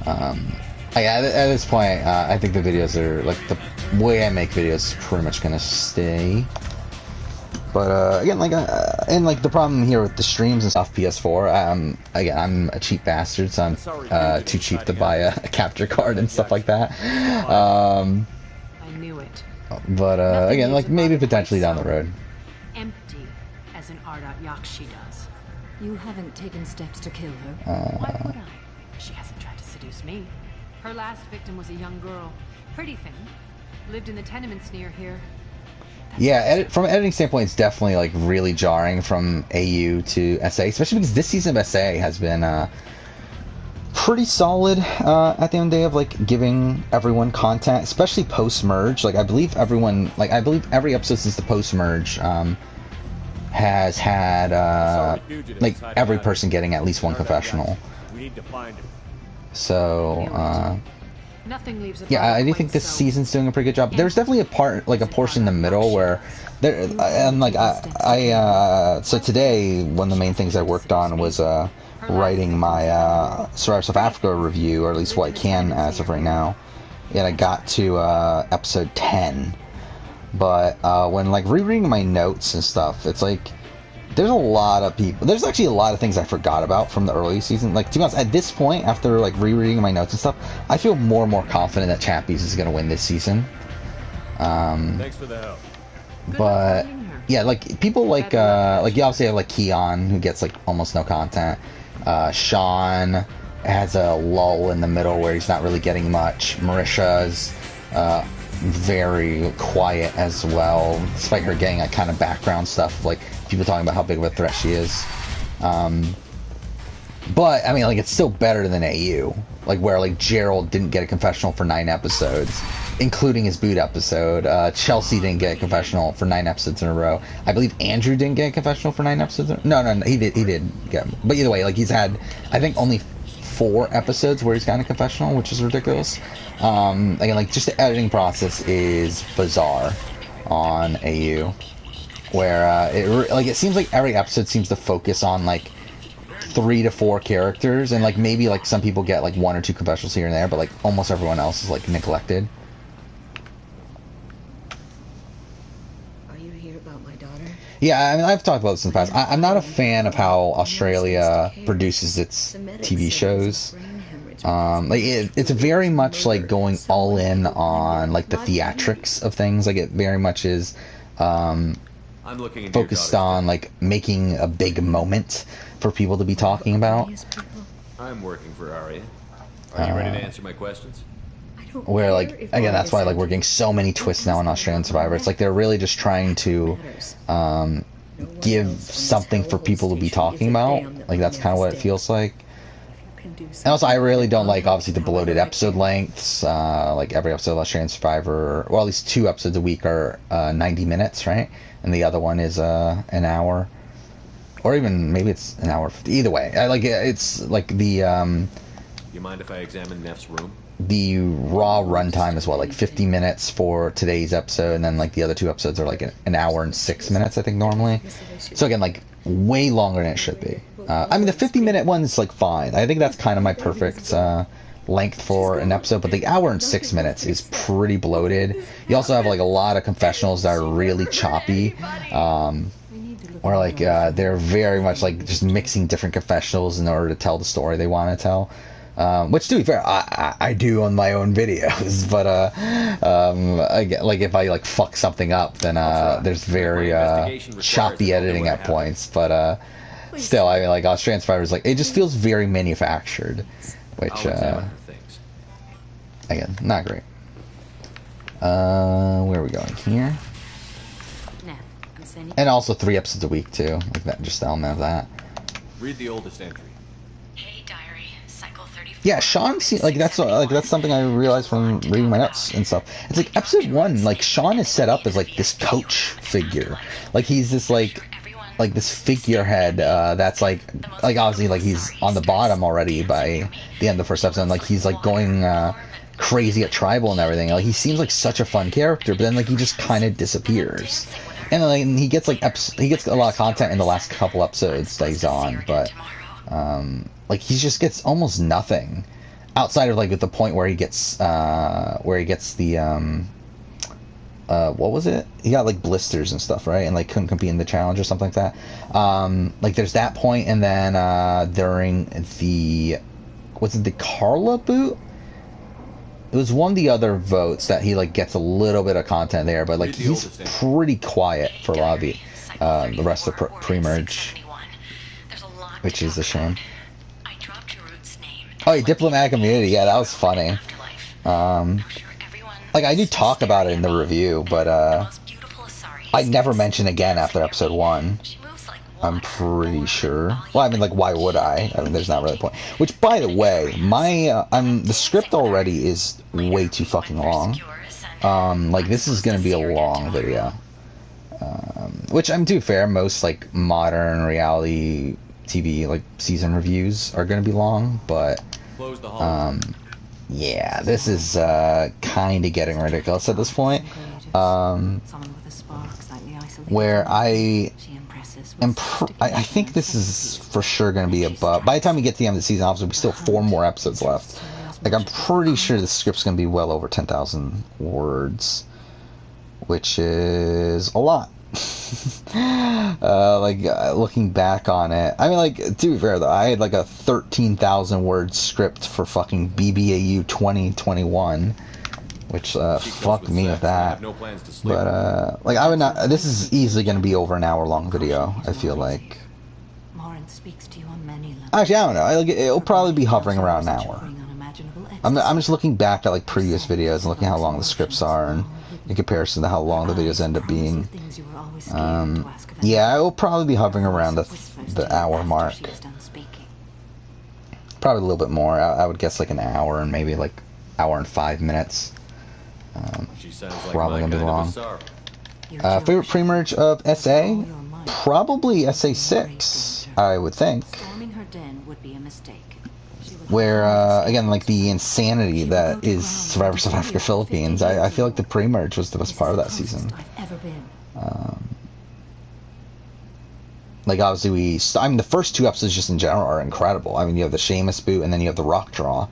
at this point, I think the videos are, like, the way I make videos is pretty much gonna stay. But again, like, and like the problem here with the streams and stuff, PS4. Again, I'm a cheap bastard, so I'm too cheap to buy a capture card and stuff like that. I knew it. But again, like maybe potentially down the road. Empty, as an Ardat Yakshi does. You haven't taken steps to kill her. Why would I? She hasn't tried to seduce me. Her last victim was a young girl, pretty thin, lived in the tenements near here. Yeah, from an editing standpoint, it's definitely like really jarring from AU to SA, especially because this season of SA has been pretty solid at the end of the day of like giving everyone content, especially post merge. Like I believe every episode since the post merge has had like every person getting at least one confessional. So Nothing leaves yeah, I do think this season's doing a pretty good job. There's definitely a portion in the middle where there, and like so today one of the main things I worked on was writing my Survivor South Africa review, or at least what I can as of right now. yet I got to episode 10. But when like rereading my notes and stuff, it's like there's a lot of people. There's actually a lot of things I forgot about from the early season. Like, to be honest, at this point, after like rereading my notes and stuff, I feel more and more confident that Chappies is going to win this season. Thanks for the help. But yeah, like people like you obviously have like Keon, who gets like almost no content. Sean has a lull in the middle where he's not really getting much. Marisha's very quiet as well, despite her getting like kind of background stuff, like people talking about how big of a threat she is. But I mean, like, it's still better than AU, like where like Gerald didn't get a confessional for 9 episodes, including his boot episode. Chelsea didn't get a confessional for 9 episodes in a row. I believe Andrew didn't get a confessional for 9 episodes. No, he did get. But either way, like, he's had, I think, only 4 episodes where he's gotten a confessional, which is ridiculous. Again, like, just the editing process is bizarre on AU, where it seems like every episode seems to focus on like 3 to 4 characters, and like maybe like some people get like 1 or 2 confessionals here and there, but like almost everyone else is like neglected. Are you here about my daughter? Yeah, I mean, I've talked about this in the past. I'm not a fan of how Australia produces its TV shows. Like it's very much like going all in on like the theatrics of things. Like it very much is I'm looking into focused on like making a big moment for people to be talking about. I'm working for Arya. Are you ready to answer my questions? Where like again, that's why like we're getting so many twists now on Australian Survivor. It's like they're really just trying to give something for people to be talking about. Like that's kind of what it feels like. And also, I really don't like, obviously, the bloated episode lengths. Like, every episode of Australian Survivor, well, at least 2 episodes a week are 90 minutes, right? And the other one is an hour. Or even, maybe it's an hour. Either way. It's like the... You mind if I examine Neff's room? The raw runtime is, what, like 50 minutes for today's episode, and then, like, the other 2 episodes are, like, an hour and 6 minutes, I think, normally. So, again, like, way longer than it should be. I mean, the 50-minute one's, like, fine. I think that's kind of my perfect length for an episode, but the hour and 6 minutes is pretty bloated. You also have, like, a lot of confessionals that are really choppy, or, like, they're very much, like, just mixing different confessionals in order to tell the story they want to tell. Which, to be fair, I do on my own videos, but again, like, if I like fuck something up, then there's very choppy editing at points. But still, I mean, like, Australian Survivor is like, it just feels very manufactured, which again, not great. Where are we going here? And also 3 episodes a week too, like that. Just the element of that. Read the oldest entry. Yeah, Sean, like that's something I realized from reading my notes and stuff. It's like episode 1, like Sean is set up as like this coach figure, like he's this like this figurehead that's like obviously like he's on the bottom already by the end of the first episode. And, like he's like going crazy at tribal and everything. Like he seems like such a fun character, but then like he just kind of disappears. And like he gets like he gets a lot of content in the last couple episodes that he's on, but. Like he just gets almost nothing outside of like at the point where he gets the what was it? He got like blisters and stuff, right? And like couldn't compete in the challenge or something like that. Like there's that point, and then during the Carla boot? It was one of the other votes that he like gets a little bit of content there, but like he's pretty quiet for a lot of the rest of pre-merge, which is a shame. Oh, yeah, diplomatic immunity. Yeah, that was funny. Like I do talk about it in the review, but I never mention again after episode 1. I'm pretty sure. Well, I mean, like, why would I? I mean, there's not really a point. Which, by the way, my the script already is way too fucking long. Like this is gonna be a long video. Which, I'm too fair. Most like modern reality TV like season reviews are gonna be long, but yeah, this is kind of getting ridiculous at this point. Where I think this is for sure going to be above. By the time we get to the end of the season, obviously we still have 4 more episodes left. like, I'm pretty sure the script's gonna be well over 10,000 words, which is a lot. Looking back on it, I mean, like, to be fair though, I had like a 13,000 word script for fucking BBAU 2021, which fuck me with that. But like, I would not. This is easily going to be over an hour long video. I feel like. Morin speaks to you on many levels. Actually, I don't know. It'll probably be hovering around an hour. I'm just looking back at like previous videos and looking at how long the scripts are, and in comparison to how long the videos end up being. Yeah, it will probably be hovering around the hour mark. Probably a little bit more. I would guess like an hour and maybe like hour and 5 minutes. Probably gonna be long. Favorite pre-merge of SA? Probably SA6, I would think. Where, again, like the insanity that is Survivor South Africa Philippines, I feel like the pre-merge was the best part of that season. Like, obviously, I mean, the first 2 episodes just in general are incredible. I mean, you have the Sheamus boot and then you have the rock draw.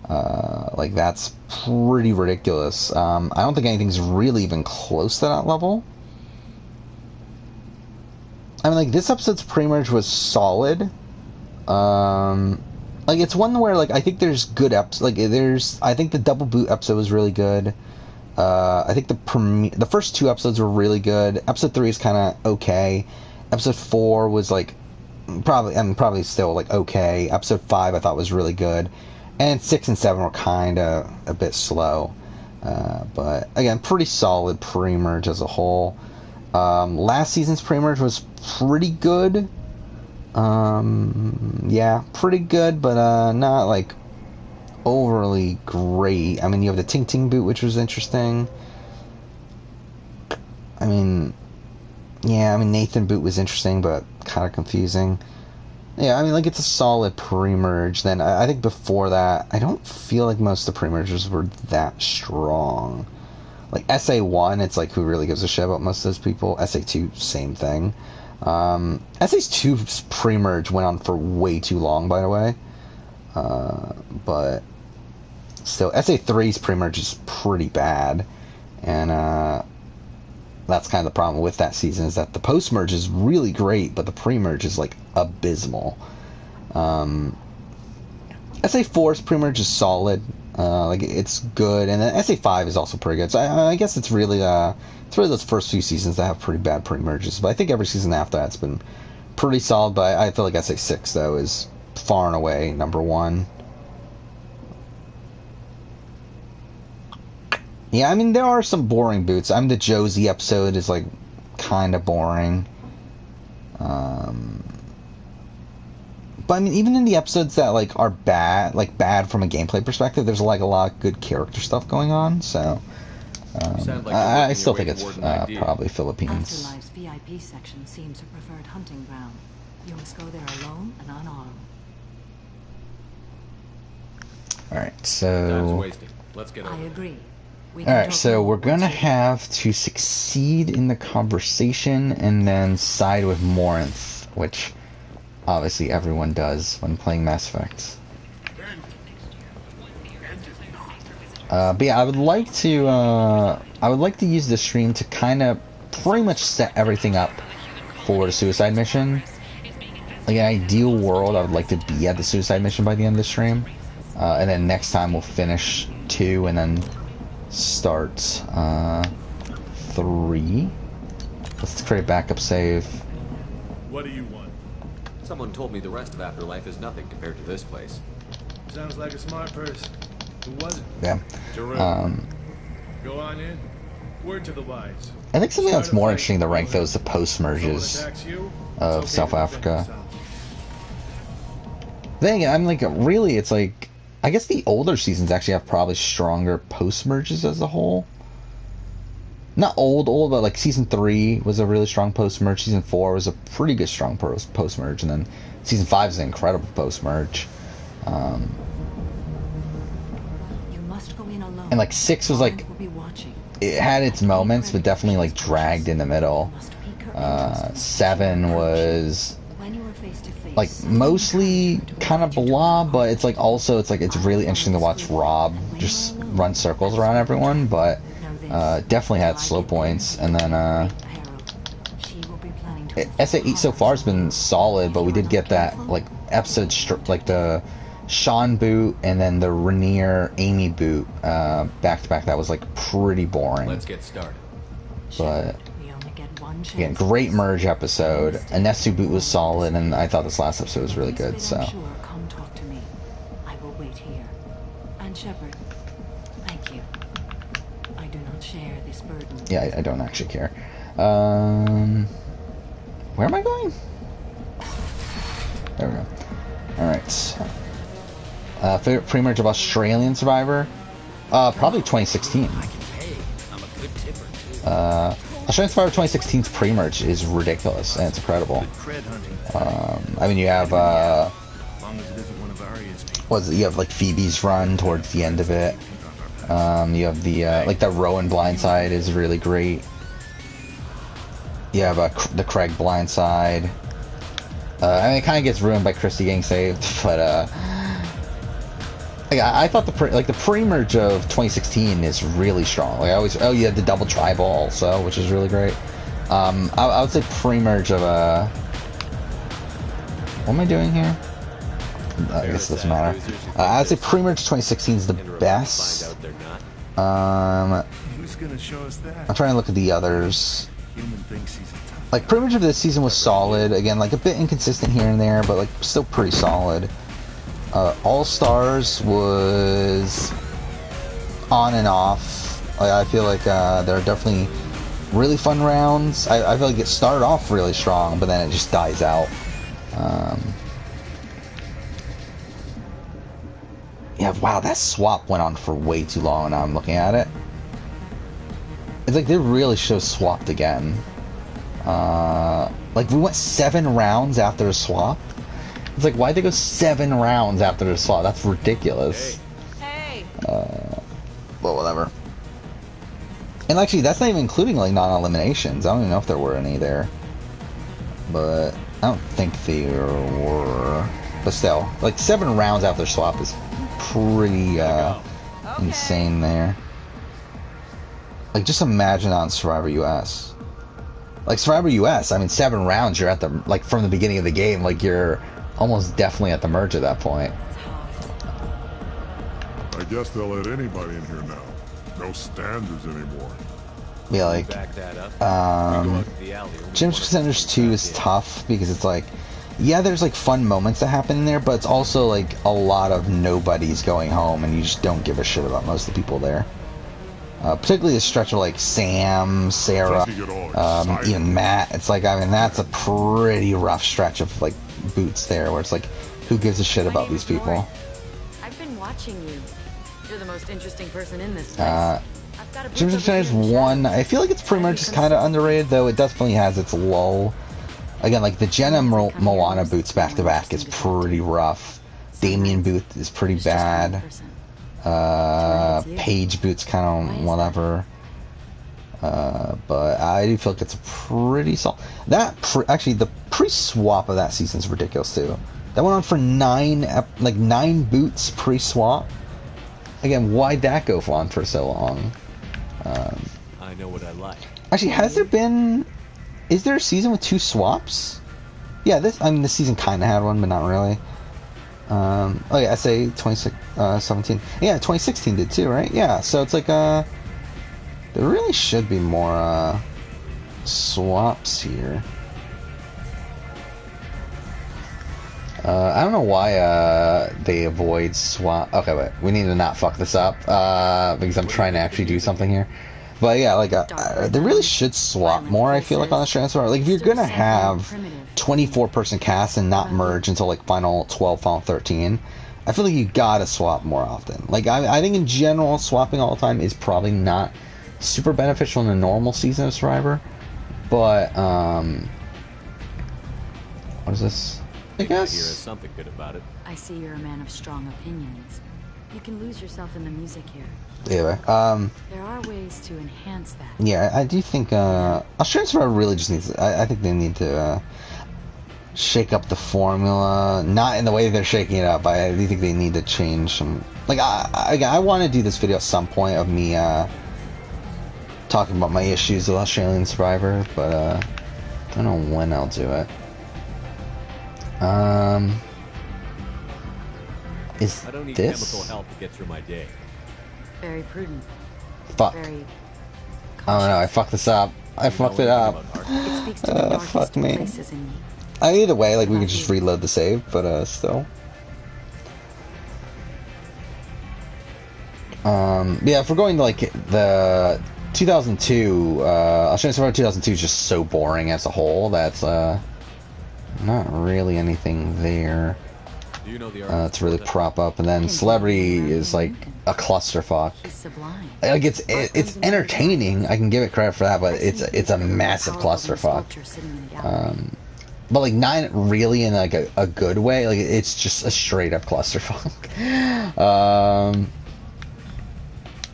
Like, that's pretty ridiculous. I don't think anything's really even close to that level. I mean, like, this episode's pre-merge was solid. Like, it's one where, like, I think there's good episodes. Like, I think the double boot episode was really good. I think the first 2 episodes were really good. Episode 3 is kind of okay. Episode 4 was, like, probably still, like, okay. Episode 5 I thought was really good. And 6 and 7 were kind of a bit slow. But, again, pretty solid pre-merge as a whole. Last season's pre-merge was pretty good. Yeah, pretty good, but not, like, overly great. I mean, you have the Ting Ting boot, which was interesting. I mean, yeah, I mean, Nathan boot was interesting, but kind of confusing. Yeah, I mean, like, it's a solid pre-merge. Then I think before that, I don't feel like most of the pre-mergers were that strong. Like, SA1, it's like, who really gives a shit about most of those people? SA2, same thing. SA2's pre-merge went on for way too long, by the way. But still, SA3's pre-merge is pretty bad. And that's kind of the problem with that season, is that the post-merge is really great, but the pre-merge is, like, abysmal. SA4's pre-merge is solid. Like, it's good, and then SA5 is also pretty good. So I guess it's really those first few seasons that have pretty bad pre-merges. But I think every season after that's been pretty solid. But I feel like SA6 though is far and away number 1. Yeah, I mean, there are some boring boots. I mean, the Josie episode is, like, kind of boring. But I mean, even in the episodes that, like, are bad from a gameplay perspective, there's, like, a lot of good character stuff going on. So I still think it's probably Philippines. Afterlife's VIP section seems her preferred hunting ground. You must go there alone and unarmed. All right, so Let's get I over. agree. Alright, so we're gonna have to succeed in the conversation and then side with Morinth, which obviously everyone does when playing Mass Effect. But yeah, I would like to use this stream to kind of pretty much set everything up for the suicide mission. Like, an ideal world, I would like to be at the suicide mission by the end of the stream. And then next time we'll finish 2 and then start 3. Let's create a backup save. What do you want? Someone told me the rest of Afterlife is nothing compared to this place. Sounds like a smart person. Who was it? Yeah. Jerome. Go on in. Word to the wise. I think something that's more interesting to rank though is the post-merges of South Africa. Then again, I'm like, really, it's like, I guess the older seasons actually have probably stronger post-merges as a whole. Not old, but like Season 3 was a really strong post-merge. Season 4 was a pretty good strong post-merge. And then Season 5 is an incredible post-merge. And like 6 was like, it had its moments, but definitely like dragged in the middle. 7 was like mostly kind of blah, but it's like also it's really interesting to watch Rob just run circles around everyone, but definitely had slow points. And then SA8 so far has been solid, but we did get that like episode like the Sean boot and then the Rainier Amy boot back to back. That was like pretty boring. Let's get started. But again, great merge episode. A Nesu boot was solid, and I thought this last episode was really good. So. Come talk to me. I will wait here. And Shepard, thank you. I do not share this burden. Yeah, I don't actually care. Where am I going? There we go. Alright. Favorite pre-merge of Australian Survivor? Probably 2016. Australian Survivor 2016's pre-merge is ridiculous, and it's incredible. I mean, you have, you have, like, Phoebe's run towards the end of it. You have the, like, the Rowan blindside is really great. You have the Craig blindside. I mean, it kind of gets ruined by Christy getting saved, but I thought the pre-merge of 2016 is really strong. Like you had the double tribal also, which is really great. I would say pre-merge of what am I doing here? I guess it doesn't matter. I would say pre-merge 2016 is the best. Who's gonna show us that? I'm trying to look at the others. Like, pre-merge of this season was solid. Again, like, a bit inconsistent here and there, but, like, still pretty solid. All-Stars was on and off. Like, I feel like there are definitely really fun rounds. I feel like it started off really strong, but then it just dies out. Yeah, wow, that swap went on for way too long, now I'm looking at it. It's like they really should have swapped again. Like, we went 7 rounds after the swap. It's like, why'd they go 7 rounds after the swap? That's ridiculous. Hey. But whatever. And actually, that's not even including, like, non-eliminations. I don't even know if there were any there. But I don't think there were. But still, like, 7 rounds after the swap is pretty, insane there. Like, just imagine on Survivor US. Like, Survivor US, I mean, 7 rounds, you're at the, like, from the beginning of the game, like, you're almost definitely at the merge at that point. I guess they'll let anybody in here now. No standards anymore. Yeah, like, Gym Contenders 2 is tough, because it's like, yeah, there's, like, fun moments that happen in there, but it's also, like, a lot of nobodies going home, and you just don't give a shit about most of the people there. Particularly the stretch of, like, Sam, Sarah, even Matt. It's like, I mean, that's a pretty rough stretch of, like, boots there, where it's like, who gives a shit about these people? I've been watching you. You're the most interesting person in this place. Gym Contenders 1, I feel like it's pretty much just kind of underrated, though it definitely has its lull. Again, like, the Jenna Moana boots back-to-back is pretty rough. Damien boot is pretty bad. Page boots kind of whatever. But I do feel like it's a pretty solid. Actually, the pre-swap of that season is ridiculous too. That went on for 9 boots pre-swap. Again, why'd that go on for so long? I know what I like. Actually, is there a season with 2 swaps? Yeah, this season kind of had one, but not really. Oh yeah, SA 2017. Yeah, 2016 did too, right? Yeah, so it's like, there really should be more, swaps here. I don't know why, they avoid swap. Okay, wait, we need to not fuck this up, because I'm trying to actually do something here. But yeah, like, they really should swap more, I feel like, on this transfer. Like, if you're gonna have 24-person cast and not merge until, like, final 12, final 13, I feel like you gotta swap more often. Like, I think in general, swapping all the time is probably not super beneficial in a normal season of Survivor. But, what is this? I guess. Here is something good about it. I see you're a man of strong opinions. You can lose yourself in the music here. Anyway, there are ways to enhance that. Yeah, I do think, Australian Survivor really just needs, I think they need to, shake up the formula, not in the way they're shaking it up. I do think they need to change some. Like I want to do this video at some point of me talking about my issues with Australian Survivor, but I don't know when I'll do it. Is I don't need this? chemical help to get through my day. Very prudent. Fuck. Very Oh no, I fucked this up. I fucked it up. It speaks to the darkest Fuck me. places in me. Either way, like we could just reload the save, but still. Yeah, if we're going to like the 2002, Australian Survivor 2002 is just so boring as a whole. That's not really anything there Do you know the to really prop up. And then Celebrity is like a clusterfuck. She's sublime. Like it's entertaining. I can give it credit for that, but it's a massive clusterfuck. But like not really in like a good way. Like it's just a straight up clusterfuck.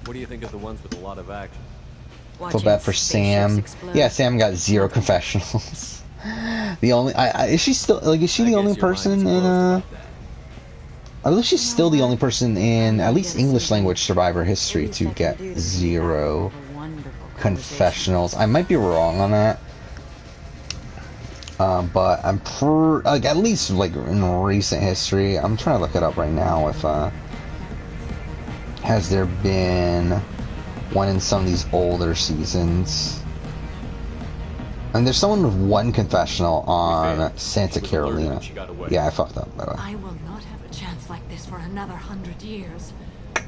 What do you think of the ones with a lot of action? Feel bad for Sam. Yeah, Sam got 0 confessionals. The only is she still like is she the only person in I believe she's still the only person in at least English language Survivor history to get 0 confessionals. I might be wrong on that. But I'm like at least like in recent history. I'm trying to look it up right now. If has there been one in some of these older seasons? And there's someone with 1 confessional on Santa Carolina. Yeah, I fucked up by the way. I will not have a chance like this for another 100 years.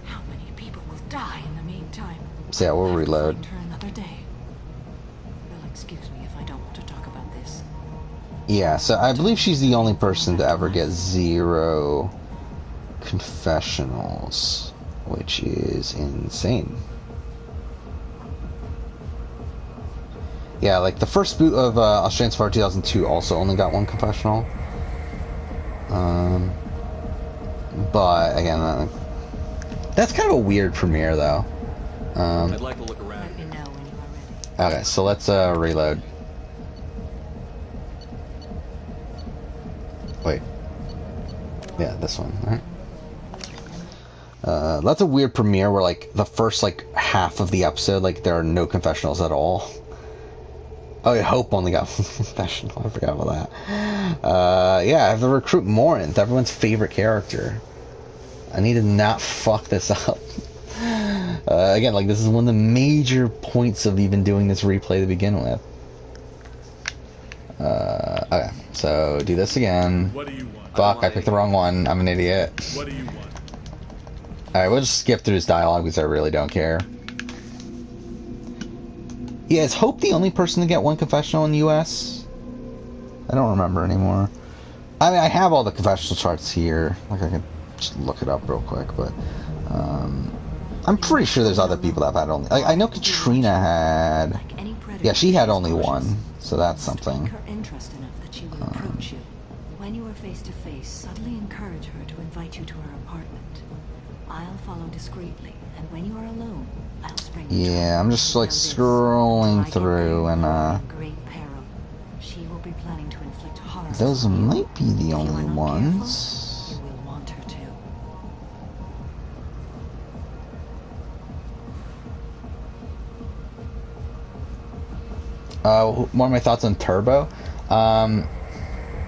How many people will die in the meantime? So yeah, we'll reload. Find her another day. You'll excuse me if I don't want to talk about this. Yeah, so I believe she's the only person to ever get 0 confessionals, which is insane. Yeah, like the first boot of Australian Survivor 2002 also only got 1 confessional. But again, that's kind of a weird premiere though. I'd like to look around. Let me know when you are ready. Okay, so let's reload. Wait. Yeah, this one, right? That's a weird premiere where like the first like half of the episode, like there are no confessionals at all. Oh yeah, Hope only got 1 confessional. I forgot about that. Yeah, I have to recruit Morinth, everyone's favorite character. I need to not fuck this up. Again, like this is one of the major points of even doing this replay to begin with. Okay, so do this again. What do you want? Fuck, I picked the wrong one. I'm an idiot. What do you want? Alright, we'll just skip through his dialogue because I really don't care. Yeah, is Hope the only person to get 1 confessional in the US? I don't remember anymore. I mean, I have all the confessional charts here. Like, I could just look it up real quick, but... I'm pretty sure there's other people that have had only... Like, I know Katrina had... Yeah, she had only 1, so that's something. Pique her interest enough that she will approach you. When you are face to face, subtly encourage her to invite you to her apartment. I'll follow discreetly, and when you are alone, I'll spring. Yeah, I'm just like scrolling through, and Great peril. She will be planning to inflict horror. those might be the If you are only not ones. careful, you will want her to. More of my thoughts on Turbo.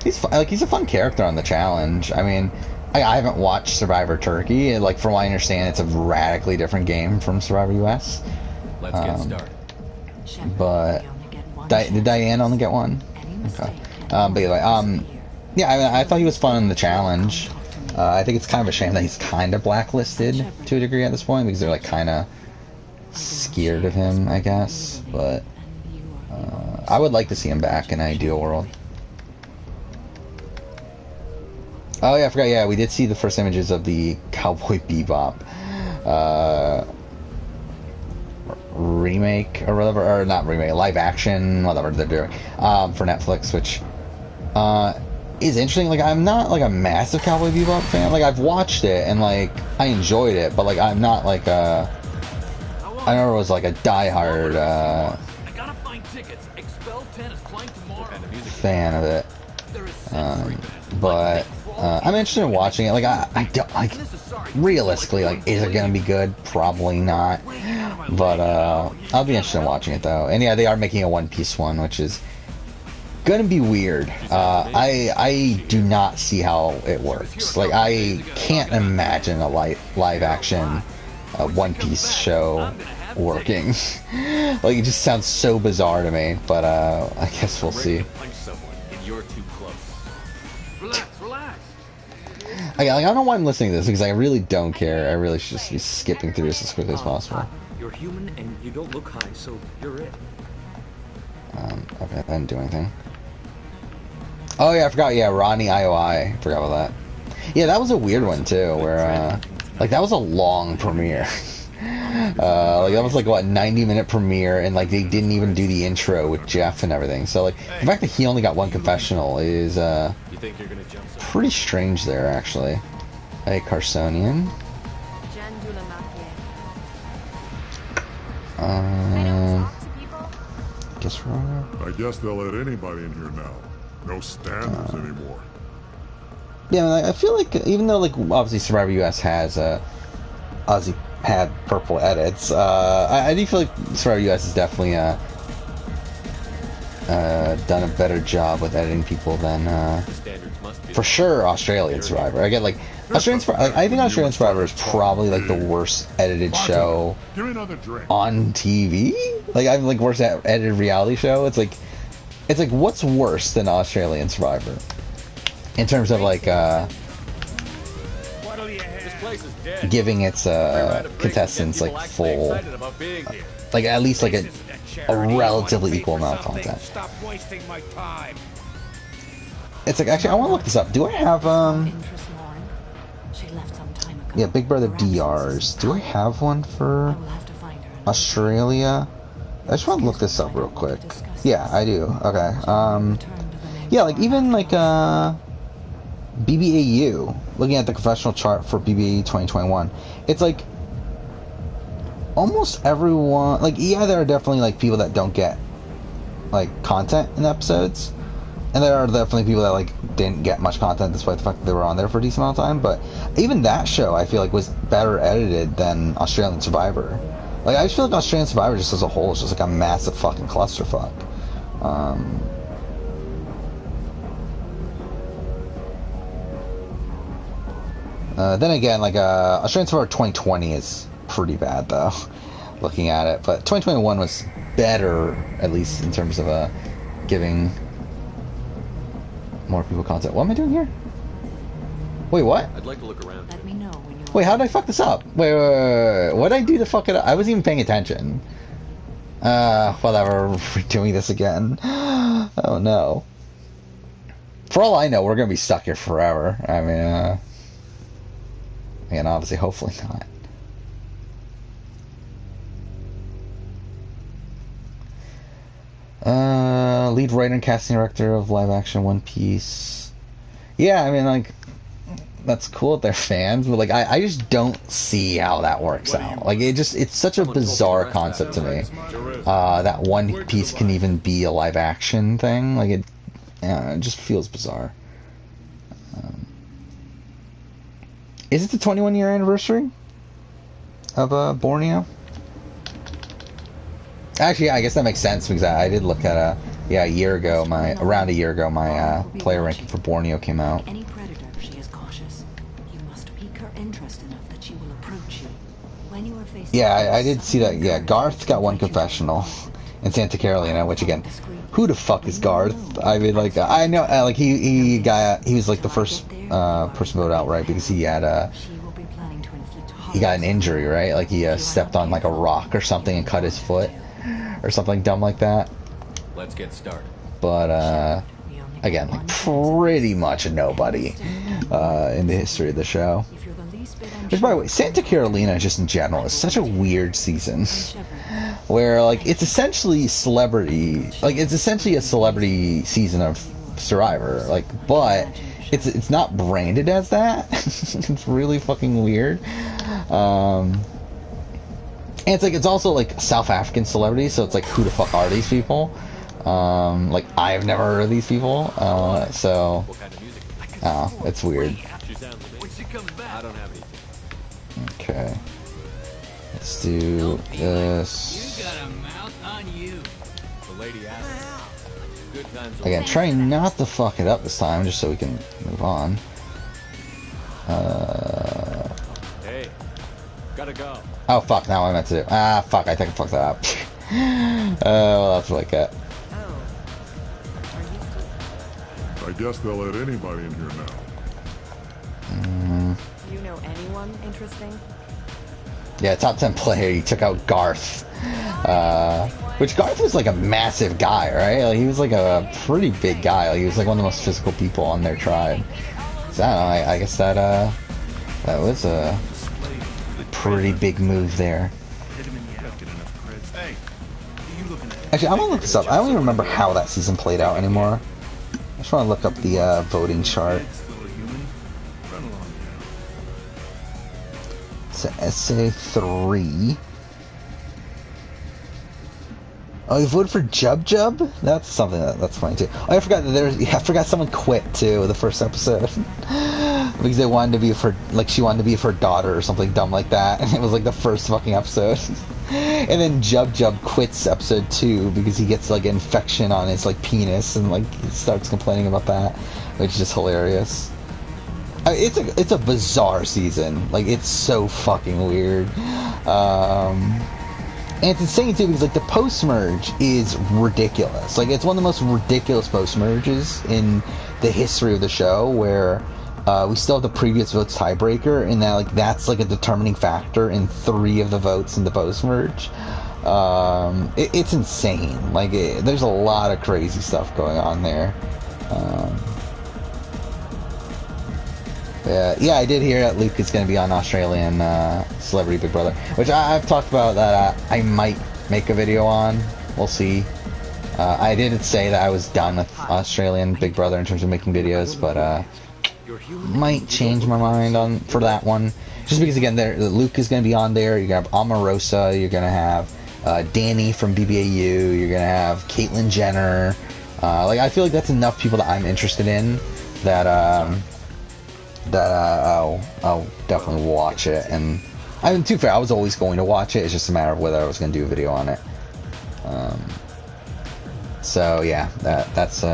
He's a fun character on the challenge. I mean, I haven't watched Survivor Turkey. Like, from what I understand, it's a radically different game from Survivor US. Let's get started. Shepard, But you only get one did chance. Diane only get 1? Any mistake Okay. can But anyway, always be here. yeah, I mean, I thought he was fun in the challenge. I think it's kind of a shame that he's kind of blacklisted to a degree at this point because they're like kind of scared of him, I guess. But I would like to see him back in Ideal World. Oh yeah, I forgot. Yeah, we did see the first images of the Cowboy Bebop remake or whatever, or not remake, live action, whatever they're doing for Netflix, which is interesting. Like, I'm not like a massive Cowboy Bebop fan. Like, I've watched it and like I enjoyed it, but like I'm not like I never was like a diehard fan of it. But I'm interested in watching it. Like I don't like realistically, like, is it gonna be good? Probably not. But I'll be interested in watching it though. And yeah, they are making a One Piece one, which is gonna be weird. I do not see how it works. Like, I can't imagine a live action One Piece show working. Like, it just sounds so bizarre to me. But I guess we'll see. I don't know why I'm listening to this, because I really don't care. I really should just be skipping through this as quickly as possible. You're human and you don't look high, so you're it. Okay, that didn't do anything. Oh yeah, I forgot. Yeah, Rodney IOI. Forgot about that. Yeah, that was a weird one too, where like, that was a long premiere. Like, that was like, what, 90-minute premiere, and like, they didn't even do the intro with Jeff and everything. So like, the fact that he only got one confessional is pretty strange there, actually. Hey, Carsonian. I guess they'll let anybody in here now. No standards anymore. Yeah, I feel like, even though, like, obviously Survivor US has Ozzy had purple edits, I do feel like Survivor US has definitely done a better job with editing people than for sure Australian Survivor. I get, like, Australian Survivor. Like, I think Australian Survivor is probably like the worst edited show on TV. Like, I'm like, worst edited reality show. It's like what's worse than Australian Survivor in terms of like giving its contestants like full, like, at least like a relatively equal amount of content. It's like, actually, I want to look this up. Do I have yeah, Big Brother DRs. Do I have one for Australia? I just want to look this up real quick. Yeah, I do. Okay. Yeah, like, even like BBAU, looking at the confessional chart for BBAU 2021, it's like almost everyone, like, yeah, there are definitely like people that don't get like content in episodes, and there are definitely people that like didn't get much content despite the fact that they were on there for a decent amount of time. But even that show, I feel like, was better edited than Australian Survivor. Like, I just feel like Australian Survivor just as a whole is just like a massive fucking clusterfuck. Then again, like, Australian Survivor 2020 is pretty bad though, looking at it. But 2021 was better, at least in terms of giving more people content. What am I doing here? Wait, what? I'd like to look around. Let me know when you Wait, how did I fuck this up? Wait. What did I do to fuck it up? I wasn't even paying attention. Whatever. We're doing this again. Oh no. For all I know, we're gonna be stuck here forever. I mean, again, obviously, hopefully not. Lead writer and casting director of live action One Piece. Yeah, I mean, like, that's cool if they're fans, but like, I just don't see how that works out. Like, it's such a bizarre concept to me, that One Piece can even be a live action thing. Like, it just feels bizarre. Is it the 21-year anniversary of Borneo? Actually, yeah, I guess that makes sense, because I did look at around a year ago, my player ranking for Borneo came out. Any predator, she is cautious. You must pique her interest enough that she will approach you. When you are faced Yeah, I did see that. Yeah, Garth got one confessional in Santa Carolina, which, again, who the fuck is Garth? I mean, like, I know, like, he was like the first person voted out, right? Because he had he got an injury, right? Like, he stepped on like a rock or something and cut his foot, or something dumb like that. Let's get started. But again, like, pretty much a nobody in the history of the show. Which, by the way, Santa Carolina just in general is such a weird season, where like it's essentially a celebrity season of Survivor, like, but it's not branded as that. It's really fucking weird. And it's like, it's also like South African celebrities, so it's like, who the fuck are these people? Like, I've never heard of these people, so, oh, it's weird. I don't have anything. Okay. Let's do this. You got a mouth on you. The lady asked. Good times. Again, try not to fuck it up this time, just so we can move on. Hey, gotta go. Oh, fuck, now I meant to do. Ah, fuck, I think I fucked that up. Well, that's what I get. I guess they'll let anybody in here now. You know anyone interesting? Yeah, top 10 player, he took out Garth. Which Garth was like a massive guy, right? Like, he was like a pretty big guy. Like, he was like one of the most physical people on their tribe. So I don't know, I guess that was a pretty big move there. Actually, I'm gonna look this up. I don't even remember how that season played out anymore. I just want to look up the voting chart. So SA3. Oh, you voted for Jub Jub? That's something that's funny too. Oh, I forgot that I forgot someone quit too the first episode because they wanted to be for she wanted to be for her daughter or something dumb like that, and it was like the first fucking episode. And then Jub Jub quits episode 2 because he gets like an infection on his like penis and like he starts complaining about that, which is just hilarious. I mean, it's a bizarre season. Like, it's so fucking weird. And it's insane too because like the post merge is ridiculous. Like, it's one of the most ridiculous post merges in the history of the show, where we still have the previous votes tiebreaker, and that like that's like a determining factor in 3 of the votes in the post merge. It's insane. Like, there's a lot of crazy stuff going on there. Yeah, I did hear that Luke is going to be on Australian Celebrity Big Brother, which I've talked about that I might make a video on. We'll see. I didn't say that I was done with Australian Big Brother in terms of making videos, but might change my mind for that one. Just because, again, Luke is going to be on there. You're going to have Omarosa. You're going to have Danny from BBAU. You're going to have Caitlyn Jenner. Like, I feel like that's enough people that I'm interested in that I'll definitely watch it. And I mean, to be fair, I was always going to watch it. It's just a matter of whether I was going to do a video on it. So yeah, that's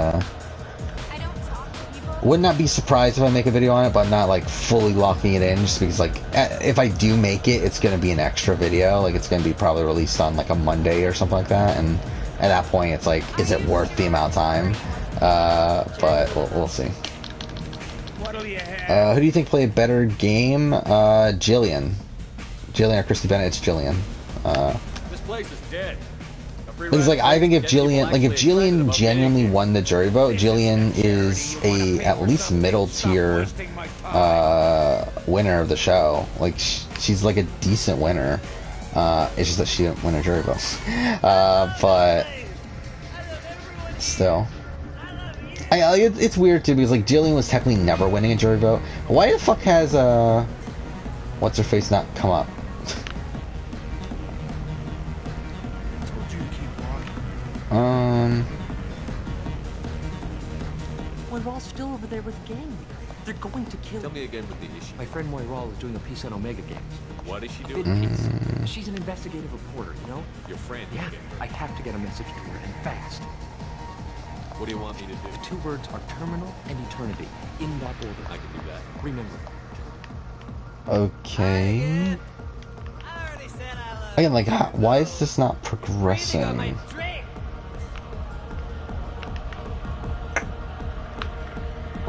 would not be surprised if I make a video on it, but I'm not like fully locking it in, just because like if I do make it, it's going to be an extra video. Like, it's going to be probably released on like a Monday or something like that, and at that point it's like, is it worth the amount of time? But we'll see. Who do you think played a better game? Jillian or Christy Bennett? It's Jillian. This place is dead. Because like, I think if Jillian genuinely won the jury vote, Jillian is a at least middle tier winner of the show. Like, she's like a decent winner. It's just that she didn't win a jury vote. But still. It's weird too, because like, Jillian was technically never winning a jury vote. Why the fuck has what's her face not come up? We're all still over there with the gang. They're going to kill. Tell me again what the issue. My friend Moiral is doing a piece on Omega Games. What is she doing? She's an investigative reporter, you know? Your friend? Yeah. I have to get a message to her, and fast. What do you want me to do? The 2 words are terminal and eternity, in that order. I can do that. Remember. Okay. Again, like, why is this not progressing?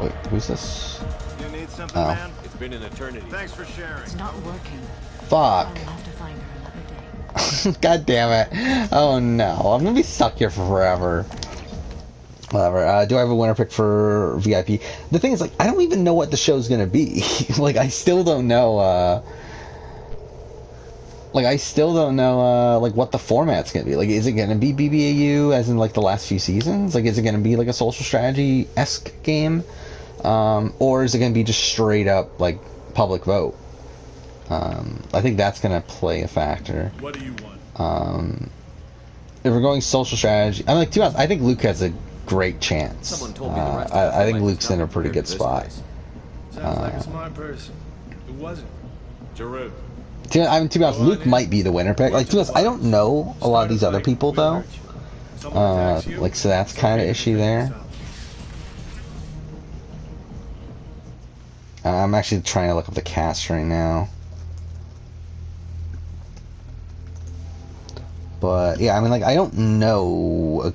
Wait, who's this? You need something, man? It's been an eternity. Thanks for sharing. It's not working. Fuck. I'll have to find her another day. God damn it. Oh no. I'm gonna be stuck here for forever. Whatever. Do I have a winner pick for VIP? The thing is, like, I don't even know what the show's gonna be. Like, I still don't know, like, what the format's gonna be. Like, is it gonna be BBAU, as in, like, the last few seasons? Like, is it gonna be, like, a social strategy-esque game? Or is it gonna be just straight up, like, public vote? I think that's gonna play a factor. What do you want? we're going social strategy, I'm like, to be honest, I think Luke has a great chance. Someone told me the rest I think Luke's in a pretty good spot. Sounds like a smart person. Who wasn't? Giroux. I mean, to be honest, Luke might be the winner pick. Like, to be honest, I don't know a lot of these other people though. Like, so that's kind of issue there. I'm actually trying to look up the cast right now. But yeah, I mean, like, I don't know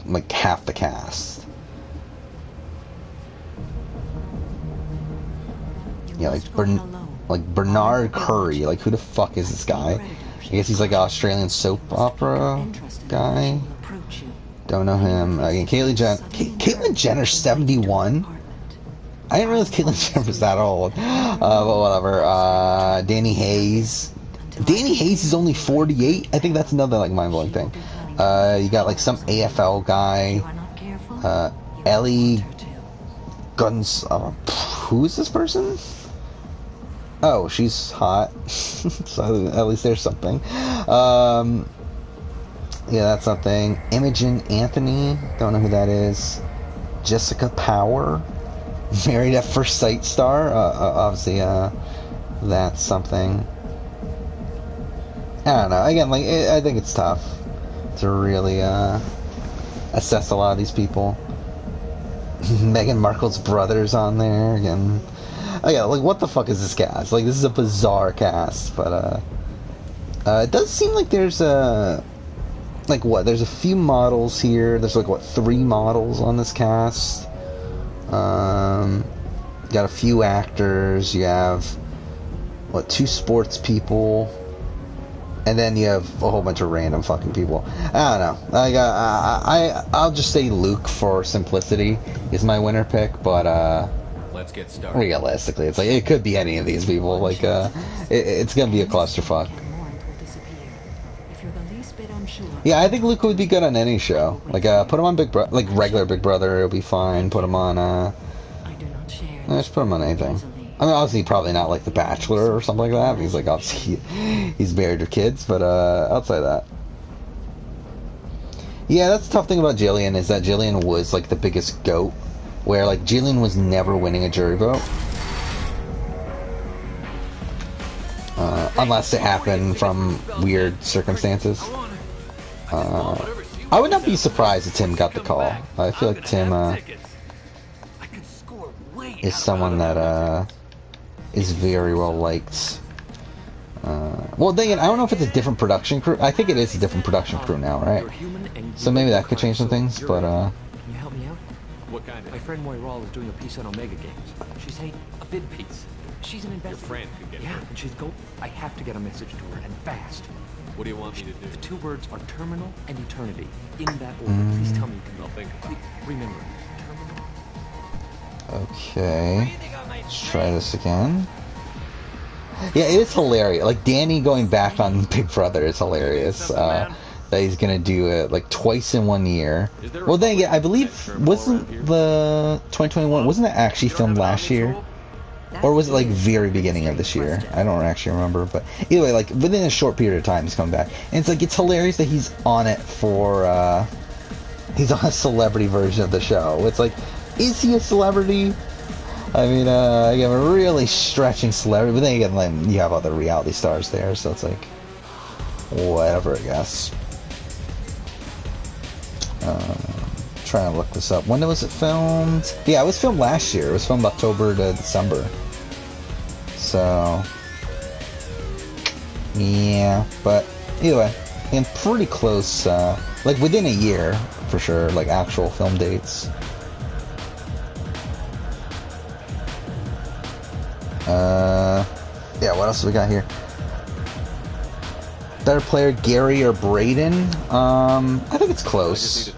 like half the cast. Yeah, like Bernard Curry. Like, who the fuck is this guy? I guess he's like an Australian soap opera guy. Don't know him. Again, Caitlyn Jenner, 71. I didn't realize Caitlyn Jenner was that old. But whatever. Danny Hayes. Danny Hayes is only 48. I think that's another like mind-blowing thing. You got like some AFL guy. Ellie Guns. Who is this person? Oh, she's hot. So at least there's something. Yeah, that's something. Imogen Anthony. Don't know who that is. Jessica Power. Married at First Sight star. Obviously, that's something. I don't know. Again, like, I think it's tough to really assess a lot of these people. Meghan Markle's brother's on there again. Yeah, like, what the fuck is this cast? Like, this is a bizarre cast, but it does seem like there's like, what? There's a few models here. There's like, what, 3 models on this cast. You got a few actors. You have, what, 2 sports people. And then you have a whole bunch of random fucking people. I don't know. I'll just say Luke for simplicity is my winner pick, but let's get started. Realistically, it's like it could be any of these people. Like it's gonna be a clusterfuck. Yeah, I think Luke would be good on any show. Like put him on Big Brother, like regular Big Brother, it'll be fine. Put him on just put him on anything. I mean, obviously, probably not like The Bachelor or something like that. Because, like, obviously, he's married with kids. But outside that, yeah, that's the tough thing about Jillian is that Jillian was like the biggest goat, where like Jillian was never winning a jury vote, unless it happened from weird circumstances. I would not be surprised if Tim got the call. I feel like Tim is someone that is very well liked. Well, dang it, I don't know if it's a different production crew. I think it is a different production crew now, right? So maybe that could change some things, but Can you help me out? What kind of? My friend Moira is doing a piece on Omega Games. She's a bid piece. She's an investor. Your friend could get Yeah, and she's gold. I have to get a message to her, and fast. What do you want me to do? The 2 words are terminal and eternity. In that order. Please tell me you can. I'll think about it. Remember. okay. Let's try this again. Yeah, it is hilarious. Like, Danny going back on Big Brother is hilarious. That he's gonna do it like twice in 1 year. Well, then again, I believe wasn't the 2021 wasn't it actually filmed last year, or was it like very beginning of this year? I don't actually remember, but either way, like within a short period of time, he's coming back, and it's like it's hilarious that he's on it for he's on a celebrity version of the show. It's like, is he a celebrity? I mean, again, we're really stretching celebrity, but then again, like, you have other reality stars there, so it's like, whatever, I guess. Trying to look this up. When was it filmed? Yeah, it was filmed last year. It was filmed October to December. So, yeah, but either way, and pretty close, like within a year, for sure, like actual film dates. Yeah, what else do we got here? Better player, Gary or Braden? I think it's close.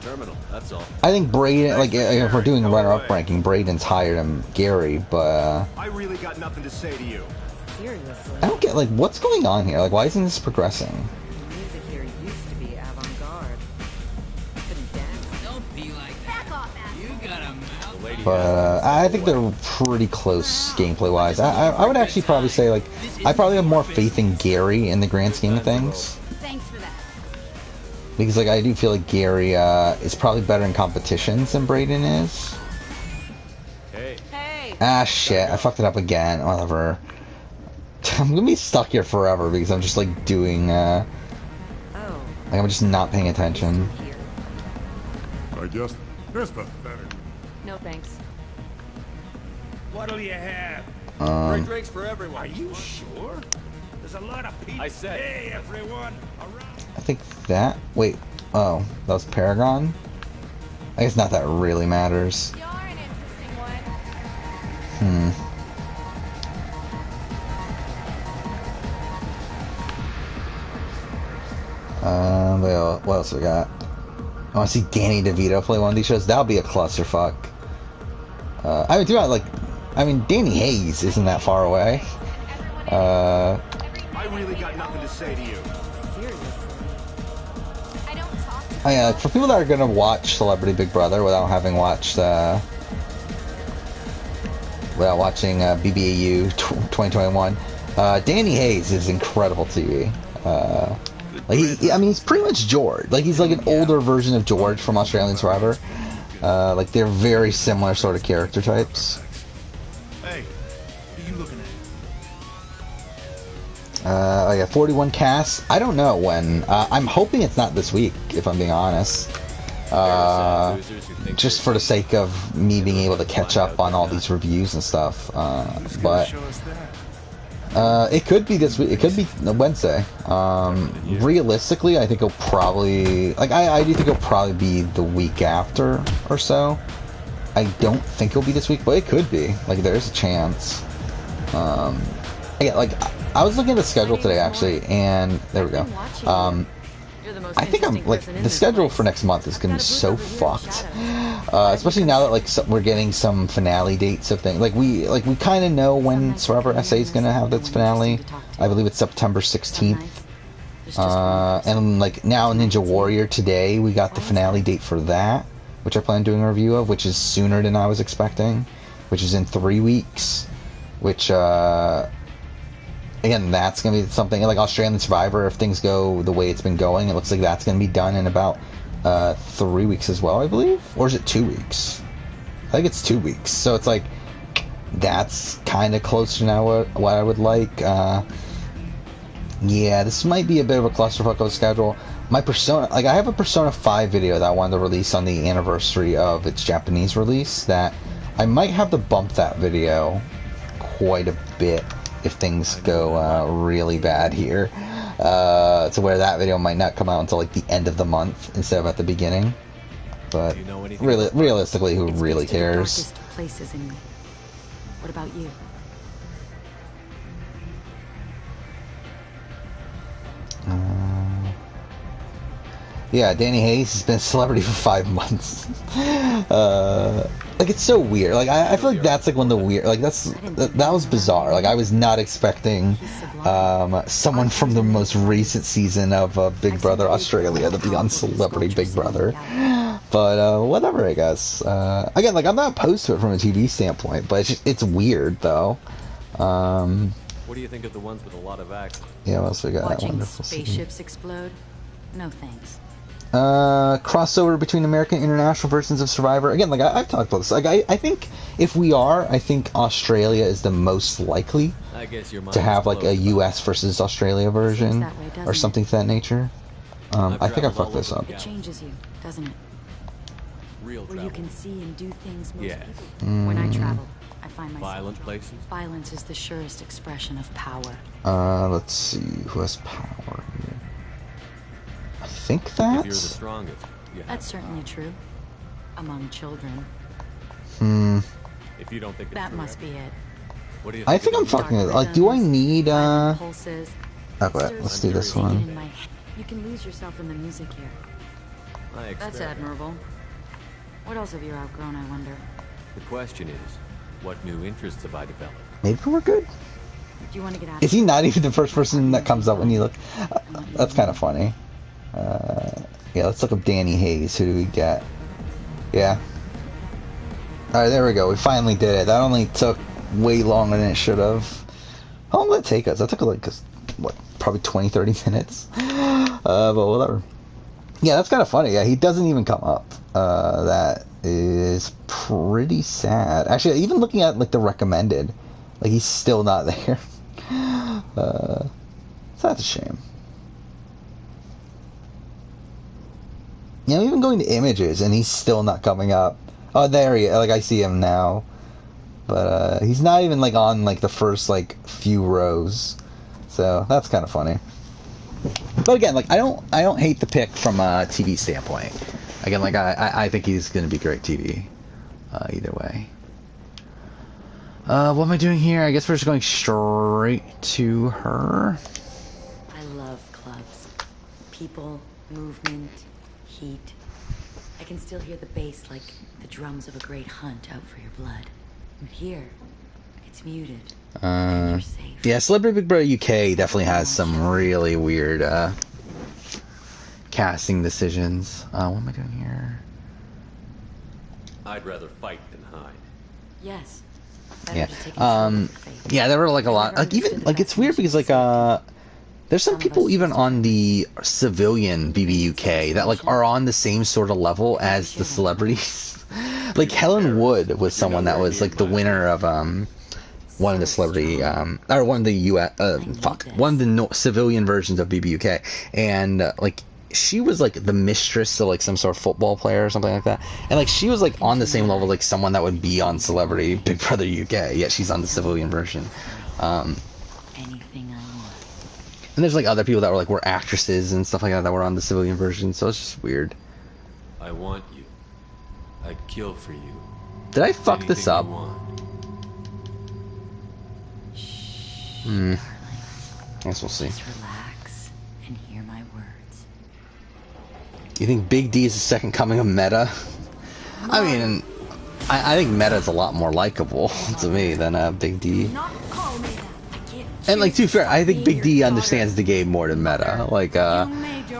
I think Braden, like, if we're doing a runner-up ranking, Braden's higher than Gary, but I really got nothing to say to you. Seriously. I don't get, like, what's going on here? Like, why isn't this progressing? The music here used to be avant-garde. Couldn't dance. Don't be like that. Back off, ass. You got a mouth. But I think they're pretty close gameplay-wise. I would actually probably say, like, I probably have more faith in Gary in the grand scheme of things. Thanks for that. Because, like, I do feel like Gary is probably better in competitions than Brayden is. Hey. Ah, shit. I fucked it up again. Whatever. I'm gonna be stuck here forever because I'm just, like, doing, like, I'm just not paying attention. I guess there's pathetic. No thanks. What'll you have? Free drinks for everyone. Are you sure? There's a lot of people. I said. Hey, everyone. Around. I think that... Wait. Oh, that was Paragon? I guess not that really matters. You're an interesting one. What else we got? I want to see Danny DeVito play one of these shows. That'll be a clusterfuck. I mean, Danny Hayes isn't that far away. I really got nothing to say to you. Oh yeah, like, for people that are gonna watch Celebrity Big Brother without having watched, without watching BBAU 2021, Danny Hayes is incredible TV. Like I mean, he's pretty much George. Like, he's like an older version of George from Australian Survivor. Like, they're very similar sort of character types. Hey, what are you looking at? Oh yeah, 41 casts. I don't know when. I'm hoping it's not this week, if I'm being honest. Just for the sake of me being able to catch up on all these reviews and stuff. But it could be this week. It could be Wednesday. Realistically, I think it'll probably... Like, I do think it'll probably be the week after or so. I don't think it'll be this week, but it could be. Like, there's a chance. Yeah, like, I was looking at the schedule today, actually, and there we go. I think I'm, like, the schedule for next month is going to be so fucked. Especially now that, like, we're getting some finale dates of things. Like, we kind of know when Survivor SA is going to have its finale. I believe it's September 16th. And, like, now Ninja Warrior today, we got the finale date for that, which I plan on doing a review of, which is sooner than I was expecting, which is in 3 weeks, which, again, that's going to be something, like Australian Survivor, if things go the way it's been going, it looks like that's going to be done in about 3 weeks as well, I believe? Or is it 2 weeks? I think it's 2 weeks. So it's like, that's kind of close to now what I would like. Yeah, this might be a bit of a clusterfuck of a schedule. My Persona, like, I have a Persona 5 video that I wanted to release on the anniversary of its Japanese release that I might have to bump that video quite a bit if things go really bad here, to where that video might not come out until like the end of the month instead of at the beginning. But realistically, who really cares? Places in me. What about you? Yeah, Danny Hayes has been a celebrity for 5 months. Like, it's so weird. Like, I feel like that's like one of the weird. Like, that was bizarre. Like, I was not expecting someone from the most recent season of Big Brother Australia to be on Celebrity Big Brother. But whatever, I guess. Again, like, I'm not opposed to it from a TV standpoint, but it's weird though. What do you think of the ones with a lot of action? Yeah, what else we got? Watching spaceships explode? No thanks. Crossover between American and international versions of Survivor. Again, like, I've talked about this. Like, I think if we are, I think Australia is the most likely to have like a US versus Australia version or something to that nature. I think I fucked this up. It changes you, doesn't it? Real Where you can see and do things most Yes. people. When I travel, I find myself Violent drawn. places? Violence is the surest expression of power. Let's see who has power here. I think If you're the that's. strongest, you have That's certainly true. Among children. If you don't think it's That true, must be it. what do you I think? think I'm fucking it. Like, do I need Pulses. Okay, let's do this Singing one. in my head. You can lose yourself in the music here. That's admirable. What else have you outgrown, I wonder? The question is, what new interests have I developed? Maybe we're good. Do you want to get out? Is he not even the first person that comes up when you look? That's kind of funny. Yeah, let's look up Danny Hayes. Who do we get? Yeah. Alright, there we go. We finally did it. That only took way longer than it should have. How long did it take us? That took like, what, probably 20-30 minutes? But whatever. Yeah, that's kind of funny. Yeah, he doesn't even come up. That is pretty sad. Actually, even looking at like the recommended, like he's still not there. So that's a shame. You know, even going to images and he's still not coming up. Oh, there he is. Like, I see him now. But he's not even like on like the first like few rows. So that's kind of funny. But again, like I don't hate the pick from a TV standpoint. Again, like I think he's going to be great TV. Either way. What am I doing here? I guess we're just going straight to her. I love clubs. People, movement, heat. I can still hear the bass like the drums of a great hunt out for your blood. And here, it's muted. And you're safe. Yeah, Celebrity Big Brother UK definitely has some really weird casting decisions. What am I doing here? I'd rather fight than hide. Yes. Yeah. Yeah, there were like a lot. Like even like it's weird because like there's some people even on the civilian BBUK that like are on the same sort of level as the celebrities. Like Helen Wood was someone that was like the winner of one of the celebrity or one of the one of the civilian versions of BBUK, and like she was like the mistress of like some sort of football player or something like that, and like she was like on the same level like someone that would be on Celebrity Big Brother UK, yet she's on the civilian version. Anything I want. And there's like other people that were actresses and stuff like that were on the civilian version, so it's just weird. I want you. I'd kill for you. Did I fuck this up? I guess we'll see. Just relax and hear my words. You think Big D is the second coming of Meta? I mean, I think Meta's a lot more likable to me than Big D. And like, to be fair, I think Big D understands the game more than Meta. Like,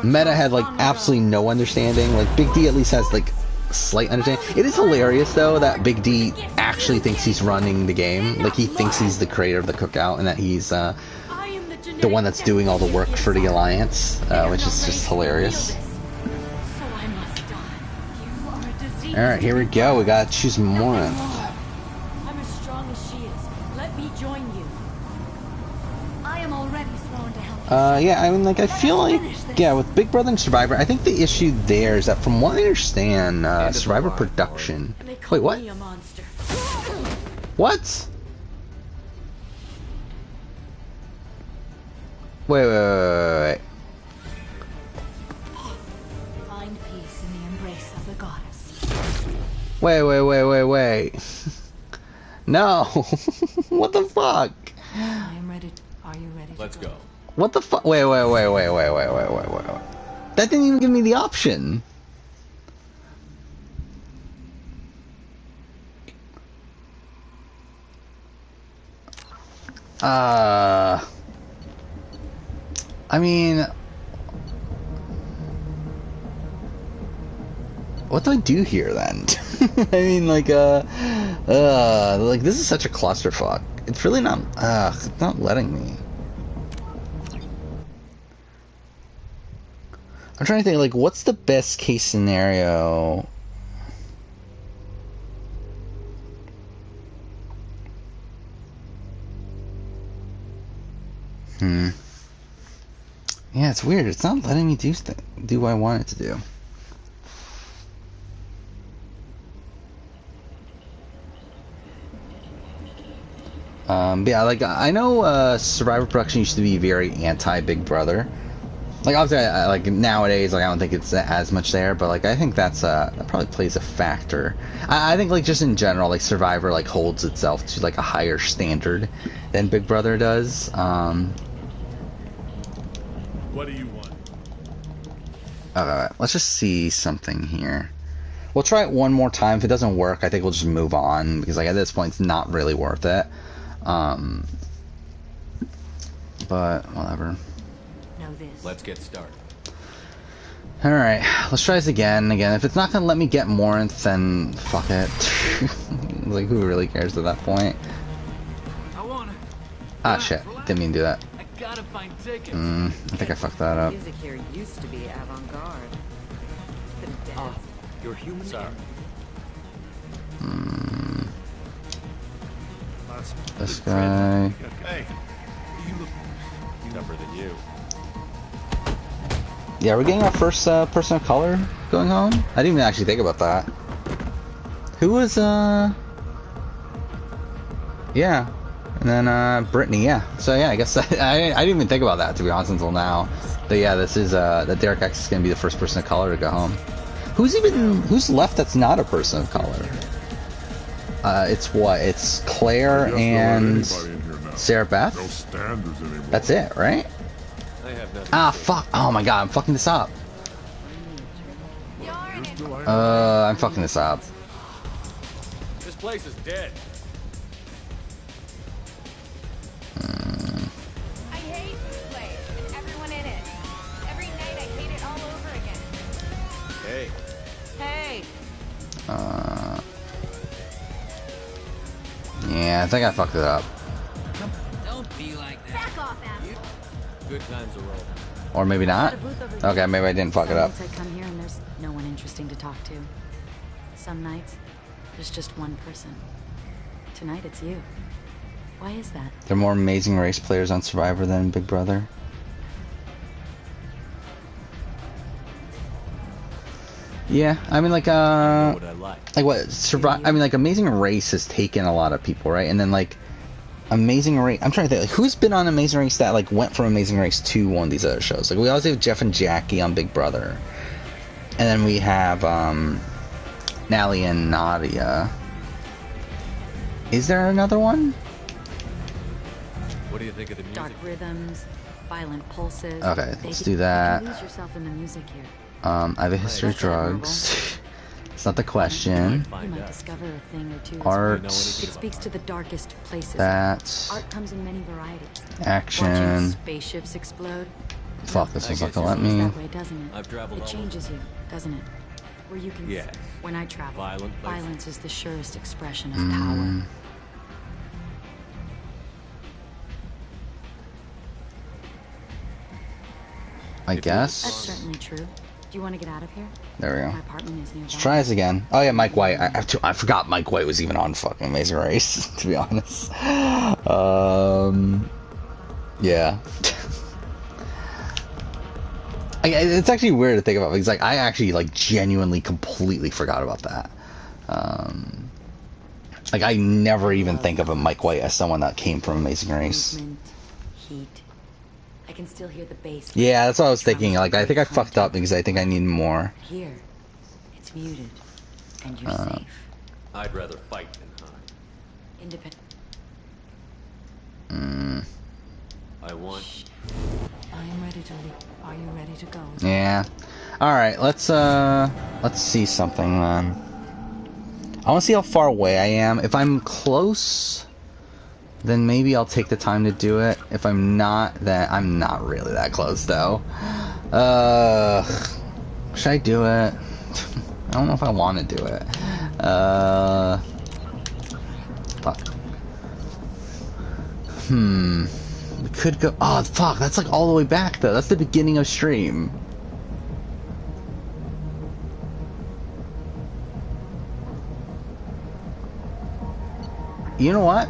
Meta had like absolutely no understanding. Like, Big D at least has like slight understanding. It is hilarious though that Big D actually thinks he's running the game. Like, he thinks he's the creator of the Cookout and that he's the one that's doing all the work for the Alliance, which is just hilarious. Alright, here we go. We gotta choose Morinth. I'm as strong as she is. Let me join you. I am already sworn to help. Yeah, I mean, like, I feel like, yeah, with Big Brother and Survivor, I think the issue there is that, from what I understand, Survivor production... Wait, what? What? Wait. Find peace in the embrace of the goddess. Wait. No. What the fuck? I am ready. Are you ready? Let's go. What the fuck? Wait. That didn't even give me the option. I mean, what do I do here then? I mean, like, this is such a clusterfuck. It's really not, it's not letting me. I'm trying to think, like, what's the best case scenario? Yeah, it's weird. It's not letting me do what I want it to do. But yeah, like, I know Survivor production used to be very anti-Big Brother. Like, obviously, like, nowadays, like, I don't think it's as much there, but, like, I think that probably plays a factor. I think, like, just in general, like, Survivor, like, holds itself to, like, a higher standard than Big Brother does. What do you want? Let's just see something here. We'll try it one more time. If it doesn't work, I think we'll just move on, because, like, at this point, it's not really worth it. But, whatever. Let's get started. Alright, let's try this again. If it's not gonna let me get Morinth, then fuck it. Like, who really cares at that point? Ah, shit. Didn't mean to do that. I gotta find tickets. I think I fucked that up. Music here used to be avant-garde. You're human. Sorry. This guy. Hey, you look Tougher than you. Yeah, we're getting our first person of color going home. I didn't even actually think about that. Who was yeah, and then Brittany. Yeah. So yeah, I guess I didn't even think about that, to be honest, until now. But yeah, this is that Derek X is gonna be the first person of color to go home. Who's left that's not a person of color? It's what? It's Claire and Sarah Beth? No standards anymore. That's it, right? I have nothing. Ah, fuck. Oh my god, I'm fucking this up. I'm fucking this up. This place is dead. I hate this place and everyone in it. Every night I hate it all over again. Hey. Hey. Yeah, I think I fucked it up. Don't be like that. Back off, asshole. Good times are over. Or maybe not. Okay, maybe I didn't fuck it up. Some nights I come here and there's no one interesting to talk to. Some nights, there's just one person. Tonight it's you. Why is that? There are more Amazing Race players on Survivor than Big Brother. Yeah, I mean, like, What I like. what, Survivor, I mean, like, Amazing Race has taken a lot of people, right? And then, like, Amazing Race, I'm trying to think, like, who's been on Amazing Race that, like, went from Amazing Race to one of these other shows? Like, we always have Jeff and Jackie on Big Brother. And then we have, Nally and Nadia. Is there another one? What do you think of the music? Dark rhythms, violent pulses. Okay, let's do that. You can lose yourself in the music here. I have a history of drugs. It's not the question. You might discover a thing or two. Art. It speaks to the darkest places. That. Art comes in many varieties. Action. Watching spaceships explode. Fuck, this was not gonna let It's me. that way, doesn't it? I've traveled It all changes you, doesn't it? Where you can. Yes. When I travel, Violent places. violence is the surest expression of power. I guess. That's certainly true. Do you want to get out of here? There we go. My apartment is nearby. Let's try this again. Oh yeah, Mike White. I forgot Mike White was even on fucking Amazing Race, to be honest. Yeah. It's actually weird to think about because, like, I actually, like, genuinely completely forgot about that. Like, I never even think of a Mike White as someone that came from Amazing Race. Movement, heat. I can still hear the bass. Yeah, that's what I was thinking. Like, I think I fucked up because I think I need more. Here, it's muted, and you're safe. I'd rather fight than hide. Independent. I want. I am ready to leave. Are you ready to go? Yeah. All right. Let's see something then. I want to see how far away I am. If I'm close, then maybe I'll take the time to do it. If I'm not, then I'm not really that close though. Should I do it? I don't know if I want to do it. Fuck. We could go. Oh fuck! That's like all the way back though. That's the beginning of stream. You know what?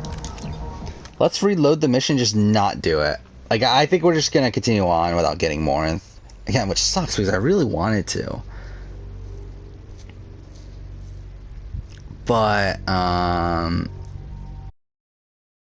Let's reload the mission. Just not do it. Like, I think we're just gonna continue on without getting more. And again, which sucks because I really wanted to. But